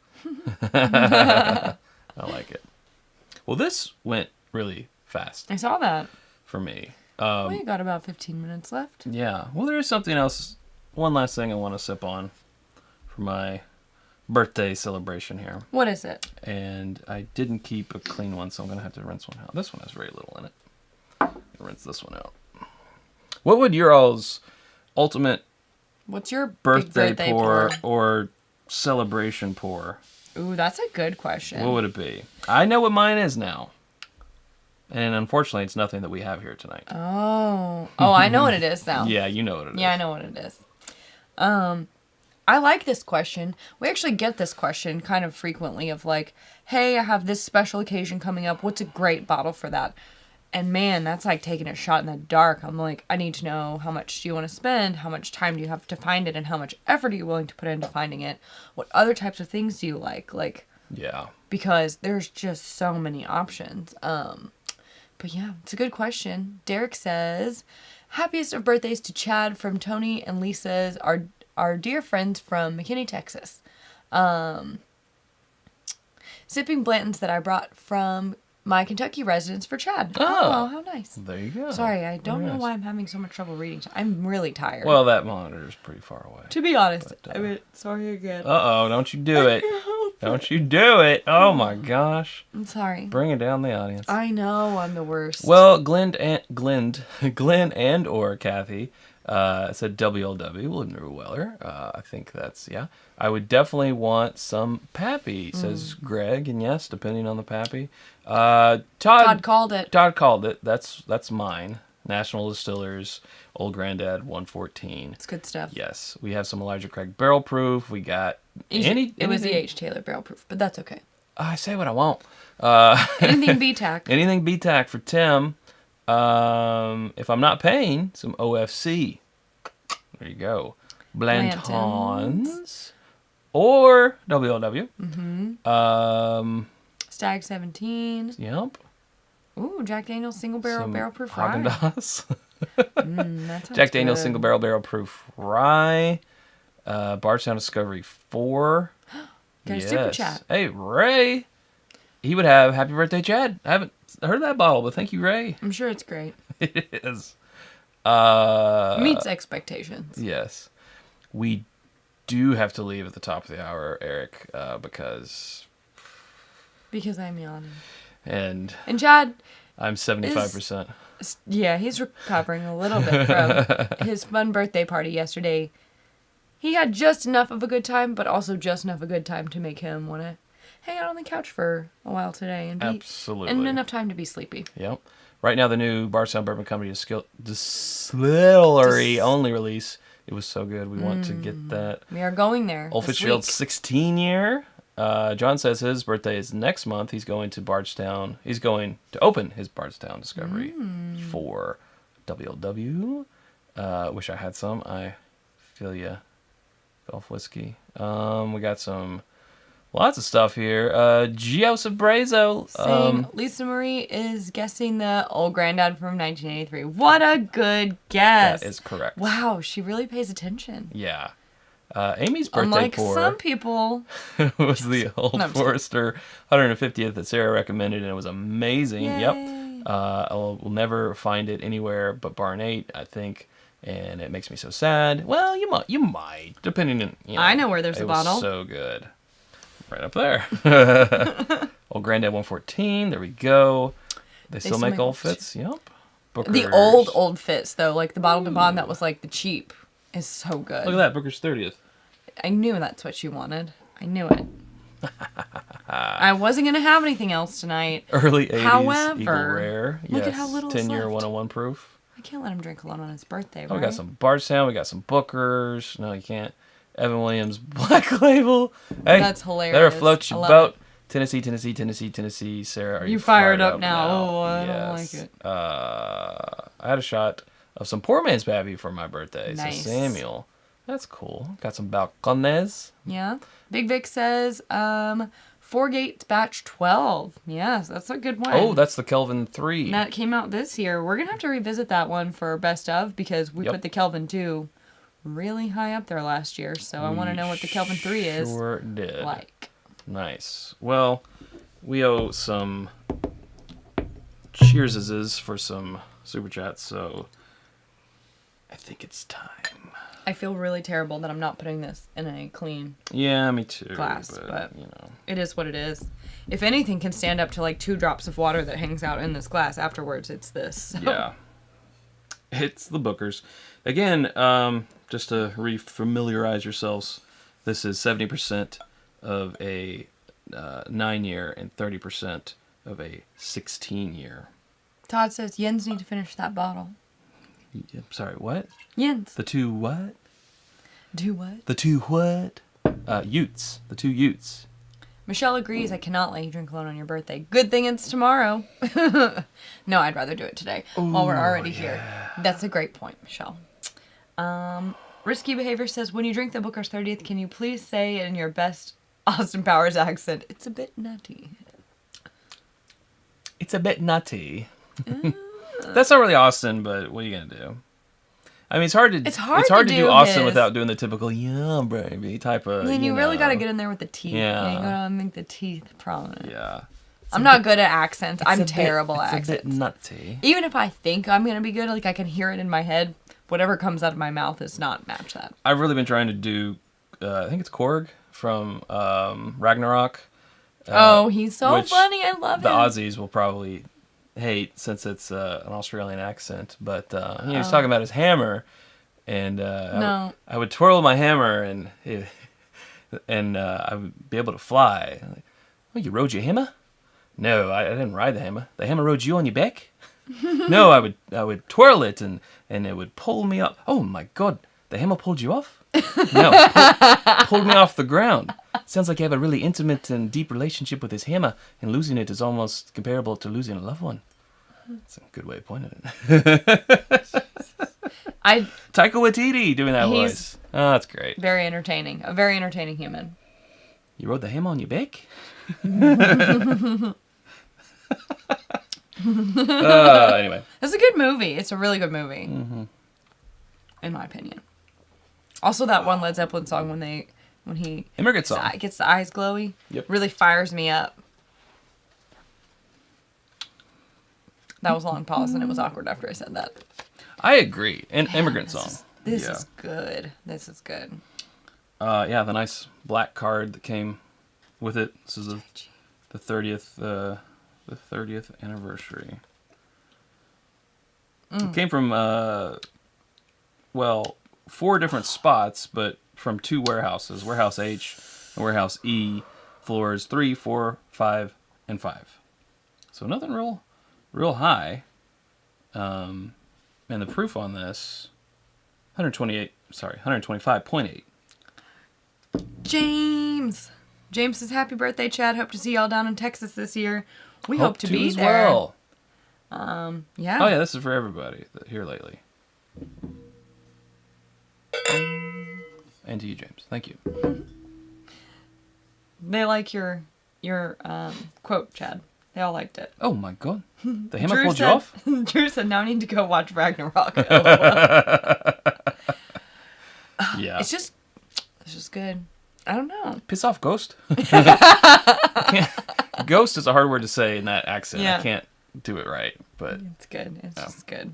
I like it. Well, this went really fast I saw that. for me. We got about 15 minutes left. Yeah. Well, there is something else. One last thing I want to sip on for my birthday celebration here. What is it? And I didn't keep a clean one, so I'm going to have to rinse one out. This one has very little in it. Rinse this one out. What would your all's ultimate What's your birthday big pour or celebration pour? Ooh, that's a good question. What would it be? I know what mine is now. And unfortunately, it's nothing that we have here tonight. Oh, I know what it is now. Yeah, you know what it is. Yeah, I know what it is. I like this question. We actually get this question kind of frequently of like, hey, I have this special occasion coming up. What's a great bottle for that? And man, that's like taking a shot in the dark. I'm like, I need to know how much do you want to spend? How much time do you have to find it? And how much effort are you willing to put into finding it? What other types of things do you like? Like, yeah. Because there's just so many options. But yeah, it's a good question. Derek says, happiest of birthdays to Chad from Tony and Lisa's, our dear friends from McKinney, Texas. Sipping Blanton's that I brought from My Kentucky residence for Chad. Oh, how nice. There you go. Sorry, I don't Very know nice. why I'm having so much trouble reading. I'm really tired. Well, that monitor is pretty far away. To be honest, sorry again. Uh-oh, don't you do it. Don't you do it. Oh, my gosh. I'm sorry. Bring it down the audience. I know, I'm the worst. Well, Glenn and or Kathy said WLW, William New Weller. I think that's, yeah. I would definitely want some Pappy, says Greg. And yes, depending on the Pappy. Todd called it. Todd called it. That's mine. National Distillers, Old Granddad 114. It's good stuff. Yes. We have some Elijah Craig Barrel Proof. We got It was the H. Taylor Barrel Proof, but that's okay. I say what I want. Anything BTAC. Anything BTAC for Tim. If I'm not paying, some OFC. There you go. Blanton's. Or WLW. Mm-hmm. Stag 17. Yep. Ooh, Jack Daniel's Single Barrel Some Barrel Proof Rye. Haagen-Dazs. That sounds Jack Daniel's good. Single Barrel Barrel Proof Rye. Bardstown Discovery 4. Got a super chat. Hey, Ray. He would have Happy Birthday, Chad. I haven't heard that bottle, but thank you, Ray. I'm sure it's great. It is. Meets expectations. Yes. We do have to leave at the top of the hour, Eric, because I'm yawning. And Chad, I'm 75%. yeah, he's recovering a little bit from his fun birthday party yesterday. He had just enough of a good time, but also just enough of a good time to make him want to hang out on the couch for a while today and Absolutely. and enough time to be sleepy. Yep. Right now, the new Bardstown Bourbon Company Distillery only release. It was so good. We want to get that. We are going there. Old this Fitzgerald's week. 16 year. John says his birthday is next month. He's going to Bardstown. He's going to open his Bardstown Discovery for WLW. Wish I had some. I feel ya. Gulf whiskey. We got some lots of stuff here. Joseph Brazo. Saying Lisa Marie is guessing the Old Granddad from 1983. What a good guess. That is correct. Wow, she really pays attention. Yeah. Amy's birthday Unlike pour some people. was the Old No, I'm Forester 150th that Sarah recommended, and it was amazing. Yay. Yep. We'll never find it anywhere but Barn 8, I think, and it makes me so sad. Well, you might, depending on. I know where there's a it bottle. Was so good, right up there. Old Granddad 114. There we go. They still make old fits. Yep. Booker's. The old fits though, like the bottle de bond that was like the cheap, is so good. Look at that, Booker's 30th. I knew that's what you wanted. I knew it. I wasn't gonna have anything else tonight. Early 80s However, Eagle Rare. look at how little is 10-year left. 101 proof. I can't let him drink alone on his birthday, right? Oh, we got some Bardstown. We got some Bookers. No, you can't. Evan Williams Black Label. Hey, That's hilarious. Better float your I love boat. it. Tennessee. Sarah, are you fired up now? Oh, I don't like it. I had a shot of some poor man's Pappy for my birthday. Nice. So Samuel. That's cool. Got some Balcones. Yeah. Big Vic says, Four Gates Batch 12. Yes, that's a good one. Oh, that's the Kelvin 3. That came out this year. We're going to have to revisit that one for best of because we put the Kelvin 2 really high up there last year. So I want to know what the Kelvin 3 is Sure did. like. Nice. Well, we owe some cheerses for some super chats, so I think it's time. I feel really terrible that I'm not putting this in a clean Yeah, me too. glass, but you know, it is what it is. If anything can stand up to like 2 drops of water that hangs out in this glass afterwards, it's this. So. yeah, it's the Bookers. Again, just to re-familiarize yourselves, this is 70% of a 9-year and 30% of a 16-year. Todd says Jens need to finish that bottle. Sorry, what? Jens. The two what? Do what? The two what? Utes. The two Utes. Michelle agrees. I cannot let you drink alone on your birthday. Good thing it's tomorrow. No, I'd rather do it today while we're already here. That's a great point, Michelle. Risky Behavior says, when you drink the Booker's 30th, can you please say in your best Austin Powers accent, it's a bit nutty. It's a bit nutty. That's not really Austin, but what are you gonna do? I mean, it's hard to to do Austin without doing the typical "yeah, baby" type of. And you really got to get in there with the teeth. Yeah. You got to make the teeth prominent. Yeah. I'm not good at accents. I'm terrible at accents. It's a bit nutty. Even if I think I'm going to be good, like I can hear it in my head, whatever comes out of my mouth is not match that. I've really been trying to do, I think it's Korg from Ragnarok. He's so funny. I love him. The Aussies will probably hate since it's an Australian accent. But he's talking about his hammer. And I would twirl my hammer and I would be able to fly. Like, oh, you rode your hammer? No, I didn't ride the hammer. The hammer rode you on your back? No, I would twirl it and it would pull me up. Oh my God, the hammer pulled you off? No, pulled me off the ground. Sounds like you have a really intimate and deep relationship with this hammer, and losing it is almost comparable to losing a loved one. That's a good way of pointing it. Taika Waititi doing that voice. Oh, that's great. Very entertaining. A very entertaining human. You rode the hammer on your back? Anyway. It's a good movie. It's a really good movie. Mm-hmm. In my opinion. Also, that one Led Zeppelin song when he Immigrant song. Gets the eyes glowy. Yep. Really fires me up. That was a long pause and it was awkward after I said that. I agree. An immigrant song. This is good. This is good. The nice black card that came with it. This is the 30th anniversary. It came from 4 different spots, but from 2 warehouses: Warehouse H and Warehouse E, floors 3, 4, 5, and 5. So nothing real high. And the proof on this, 125.8. James says, happy birthday, Chad. Hope to see y'all down in Texas this year. We hope to be as there. Well. Yeah. Oh yeah, this is for everybody here lately. And to you, James. Thank you. They like your quote, Chad. They all liked it. Oh my God. The hammer pulled you off? Drew said, now I need to go watch Ragnarok. Yeah. It's just good. I don't know. Piss off, Ghost. Ghost is a hard word to say in that accent. Yeah. I can't do it right, but it's good. It's just good.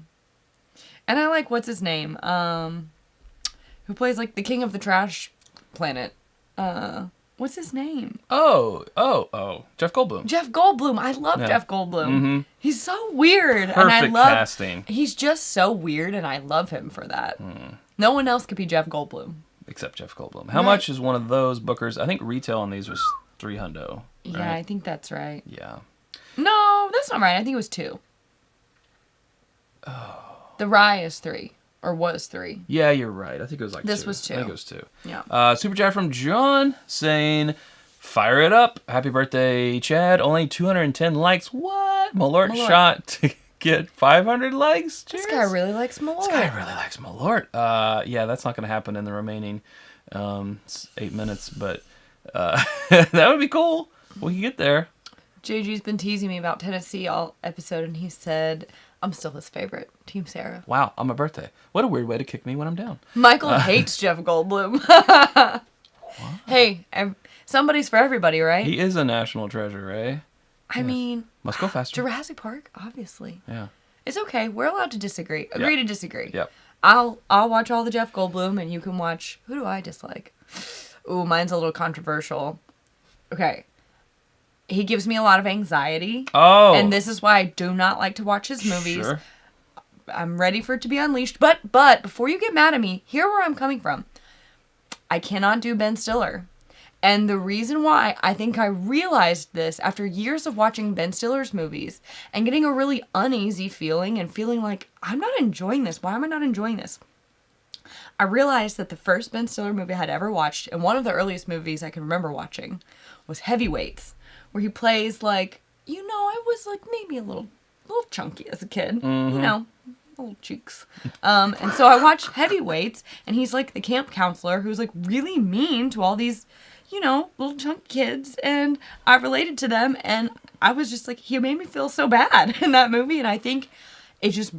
And I like, what's his name? Who plays like the king of the trash planet? What's his name? Oh, Jeff Goldblum. Jeff Goldblum. I love Jeff Goldblum. Mm-hmm. He's so weird. Perfect and I love casting. He's just so weird and I love him for that. No one else could be Jeff Goldblum. Except Jeff Goldblum. How much is one of those bookers? I think retail on these was $300. Right? Yeah, I think that's right. Yeah. No, that's not right. I think it was 2. Oh. The rye is 3. Or was 3. Yeah, you're right. I think it was like 2. This was 2. I think it was 2. Yeah. Super chat from John saying, fire it up. Happy birthday, Chad. Only 210 likes. What? Malort shot to get 500 likes? Cheers. This guy really likes Malort. Yeah, that's not going to happen in the remaining 8 minutes, but that would be cool. We can get there. JG's been teasing me about Tennessee all episode, and he said, I'm still his favorite. Team Sarah. Wow, on my birthday. What a weird way to kick me when I'm down. Michael hates Jeff Goldblum. Hey, somebody's for everybody, right? He is a national treasure, eh? I mean... Must go faster. Jurassic Park, obviously. Yeah. It's okay. We're allowed to disagree. Agree to disagree. Yep. I'll watch all the Jeff Goldblum, and you can watch... Who do I dislike? Ooh, mine's a little controversial. Okay. He gives me a lot of anxiety. Oh. And this is why I do not like to watch his movies. Sure. I'm ready for it to be unleashed. But before you get mad at me, hear where I'm coming from. I cannot do Ben Stiller. And the reason why, I think I realized this after years of watching Ben Stiller's movies and getting a really uneasy feeling and feeling like, I'm not enjoying this. Why am I not enjoying this? I realized that the first Ben Stiller movie I had ever watched, and one of the earliest movies I can remember watching, was Heavyweights, where he plays like, I was like maybe a little chunky as a kid, little cheeks. And so I watched Heavyweights, and he's like the camp counselor who's like really mean to all these, little chunky kids, and I related to them, and I was just like, he made me feel so bad in that movie, and I think it just,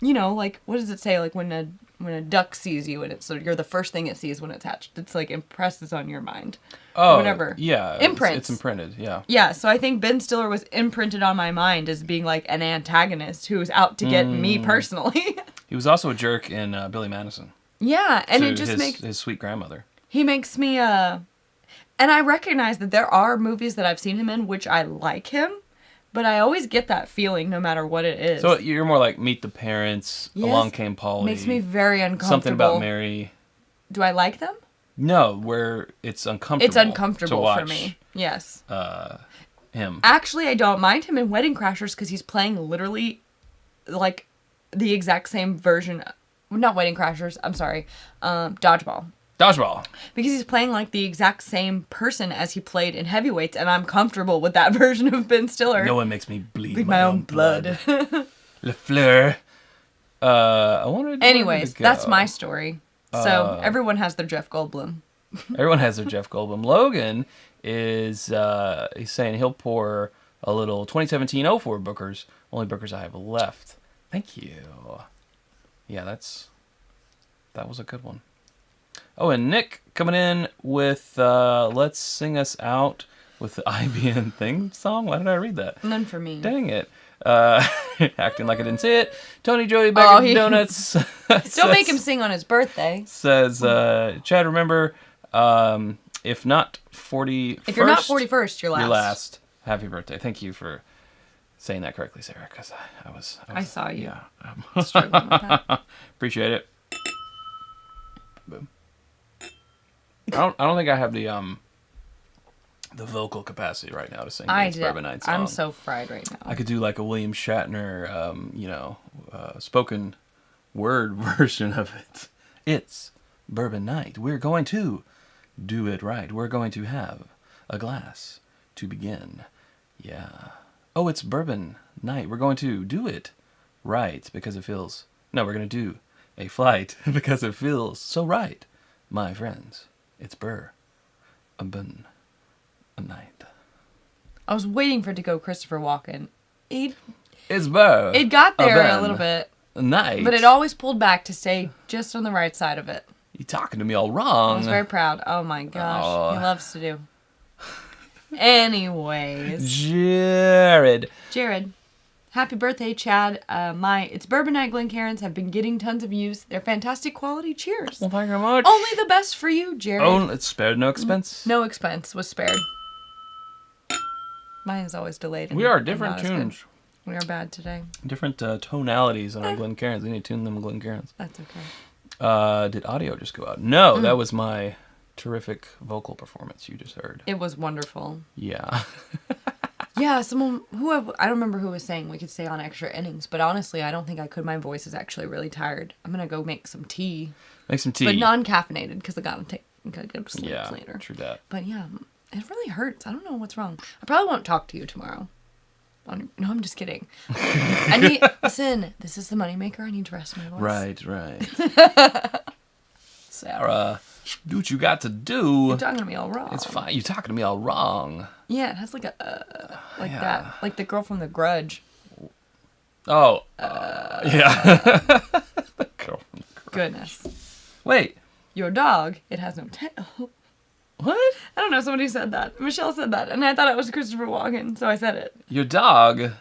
like, what does it say? Like when when a duck sees you and you're the first thing it sees when it's hatched. It's like impresses on your mind. Oh, whatever. Yeah. Imprints. It's imprinted, yeah. Yeah, so I think Ben Stiller was imprinted on my mind as being like an antagonist who's out to get me personally. He was also a jerk in Billy Madison. Yeah, and it just makes his sweet grandmother. He makes me and I recognize that there are movies that I've seen him in which I like him, but I always get that feeling no matter what it is. So you're more like Meet the Parents, yes. Along Came Polly. Makes me very uncomfortable. Something About Mary. Do I like them? No, where it's uncomfortable. It's uncomfortable to watch, for me. Yes. Him. Actually, I don't mind him in Wedding Crashers because he's playing literally like the exact same version. Not Wedding Crashers. I'm sorry. Dodgeball. Dodgeball. Because he's playing like the exact same person as he played in Heavyweights, and I'm comfortable with that version of Ben Stiller. No one makes me bleed my own blood. Le Fleur. I wanted. Anyways, that's my story. So everyone has their Jeff Goldblum. Everyone has their Jeff Goldblum. Logan is he's saying he'll pour a little 2017 04 Booker's. Only Booker's I have left. Thank you. Yeah, that was a good one. Oh, and Nick coming in with Let's Sing Us Out with the IBM theme song. Why did I read that? None for me. Dang it. Acting like I didn't see it. Tony Joey back at Donuts. Don't make him sing on his birthday. Says, Chad, remember, if not 41st. If you're not 41st, you're last. You're last. Happy birthday. Thank you for saying that correctly, Sarah, because I saw you. Yeah. Struggling with that. Appreciate it. Boom. I don't think I have the vocal capacity right now to sing the Bourbon Night song. I'm so fried right now. I could do like a William Shatner, spoken word version of it. It's Bourbon Night. We're going to do it right. We're going to have a glass to begin. Yeah. Oh, it's Bourbon Night. We're going to do it right because it feels... No, we're going to do a flight because it feels so right. My friends, it's Bourbon Night. I was waiting for it to go Christopher Walken. It's Bourbon. It got there a little bit. Night. But it always pulled back to stay just on the right side of it. You're talking to me all wrong. I was very proud. Oh my gosh. He loves to do. Anyways. Jared. Happy birthday, Chad. My It's Bourbon Night Glencairns have been getting tons of views. They're fantastic quality. Cheers. Well, thank you very much. Only the best for you, Jared. Oh, it's spared no expense. No expense was spared. Mine is always delayed. We are different tunes. We are bad today. Different tonalities on our Glencairns. We need to tune them Glencairns. That's okay. Did audio just go out? No, that was my terrific vocal performance you just heard. It was wonderful. Yeah. Yeah, I don't remember who was saying we could stay on extra innings, but honestly, I don't think I could. My voice is actually really tired. I'm going to go make some tea. Make some tea. But non-caffeinated, because I got to go to sleep later. Yeah, true that. But yeah, it really hurts. I don't know what's wrong. I probably won't talk to you tomorrow. No, I'm just kidding. Listen, this is the moneymaker. I need to rest my voice. Right. Sarah, do what you got to do. You're talking to me all wrong. It's fine. You're talking to me all wrong. Yeah, it has like a, that. Like the girl from The Grudge. Oh. Yeah. The girl from The Grudge. Goodness. Wait. Your dog, it has no tail. What? I don't know, somebody said that. Michelle said that, and I thought it was Christopher Walken, so I said it. Your dog, it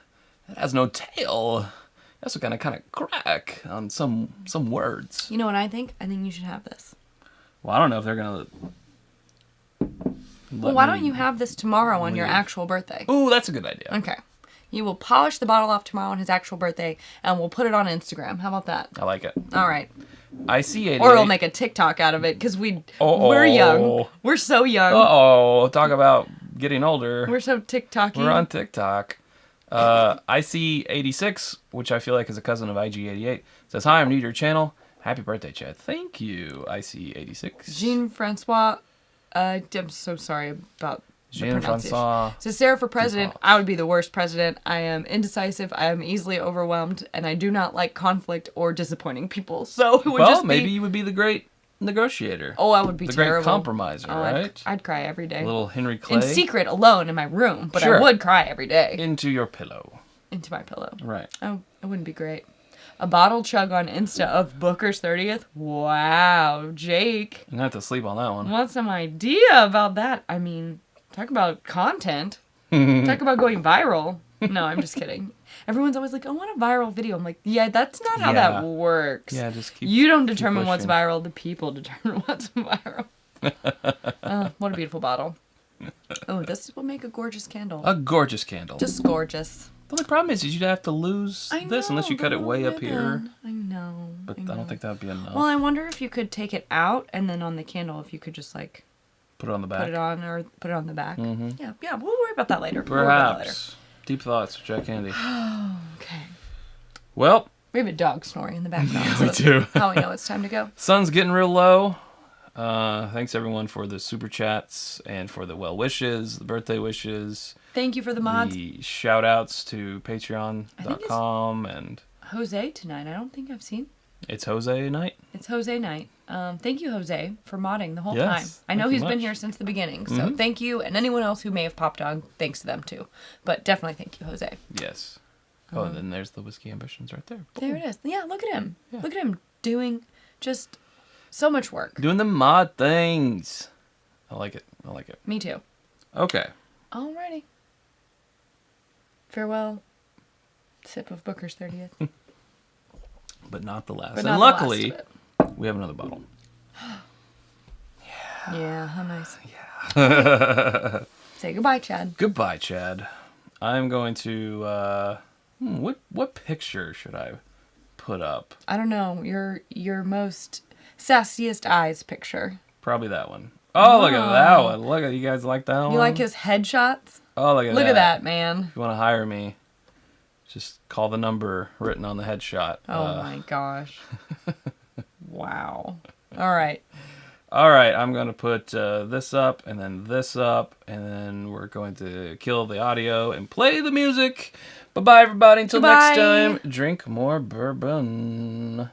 has no tail. That's what kind of crack on some words. You know what I think? I think you should have this. Well, I don't know if they're going to... Well, why don't you have this tomorrow on your actual birthday? Ooh, that's a good idea. Okay. You will polish the bottle off tomorrow on his actual birthday, and we'll put it on Instagram. How about that? I like it. All right. I see 88. Or we'll make a TikTok out of it, because we're young. We're so young. Uh-oh. Talk about getting older. We're so TikTok-y. We're on TikTok. I see 86, which I feel like is a cousin of IG88. Says, hi, I'm new to your channel. Happy birthday, Chad. Thank you, IC86. Jean-Francois. I'm so sorry about Jean-Francois. So Sarah for president, I would be the worst president. I am indecisive. I am easily overwhelmed. And I do not like conflict or disappointing people. So it would just be... maybe you would be the great negotiator. Oh, I would be terrible. The great compromiser, right? I'd cry every day. A little Henry Clay. In secret, alone, in my room. But sure. I would cry every day. Into your pillow. Into my pillow. Right. Oh, it wouldn't be great. A bottle chug on Insta of Booker's 30th? Wow, Jake. I'm gonna have to sleep on that one. Want some idea about that? I mean, talk about content. Talk about going viral. No, I'm just kidding. Everyone's always like, I want a viral video. I'm like, yeah, that's not how that works. Yeah, just keep. You don't determine what's viral. The people determine what's viral. What a beautiful bottle. Oh, this will make a gorgeous candle. A gorgeous candle. Just gorgeous. The only problem is you'd have to lose this unless you cut it way up here. I know. But I don't think that would be enough. Well, I wonder if you could take it out and then on the candle, if you could just like put it on the back. Put it on or put it on the back. Mm-hmm. Yeah. We'll worry about that later. Perhaps. Deep thoughts with Jack Candy. Okay. Well, we have a dog snoring in the background. Yeah, we do. How we know it's time to go. Sun's getting real low. Thanks everyone for the super chats and for the well wishes, the birthday wishes. Thank you for the mods. The shout outs to patreon.com and Jose tonight. I don't think I've seen. It's Jose night. It's Jose night. Thank you, Jose, for modding the whole time. I know he's been here since the beginning, so thank you. And anyone else who may have popped on, thanks to them too. But definitely thank you, Jose. Yes. Oh, and then there's the Whiskey Ambitions right there. Boom. There it is. Yeah, look at him. Yeah. Look at him doing just so much work. Doing the mod things. I like it. Me too. Okay. Alrighty. Farewell. Sip of Booker's 30th. But not the last. But and luckily, we have another bottle. Yeah, how nice. Yeah. Say goodbye, Chad. Goodbye, Chad. I'm going to what picture should I put up? I don't know. Your most sassiest eyes picture. Probably that one. Oh, look at that one. Look at you guys like that one? You like his headshots? Oh, look at that. Look at that, man. If you want to hire me, just call the number written on the headshot. Oh my gosh. Wow. All right. I'm going to put this up and then this up, and then we're going to kill the audio and play the music. Bye-bye, everybody. Until next time, drink more bourbon.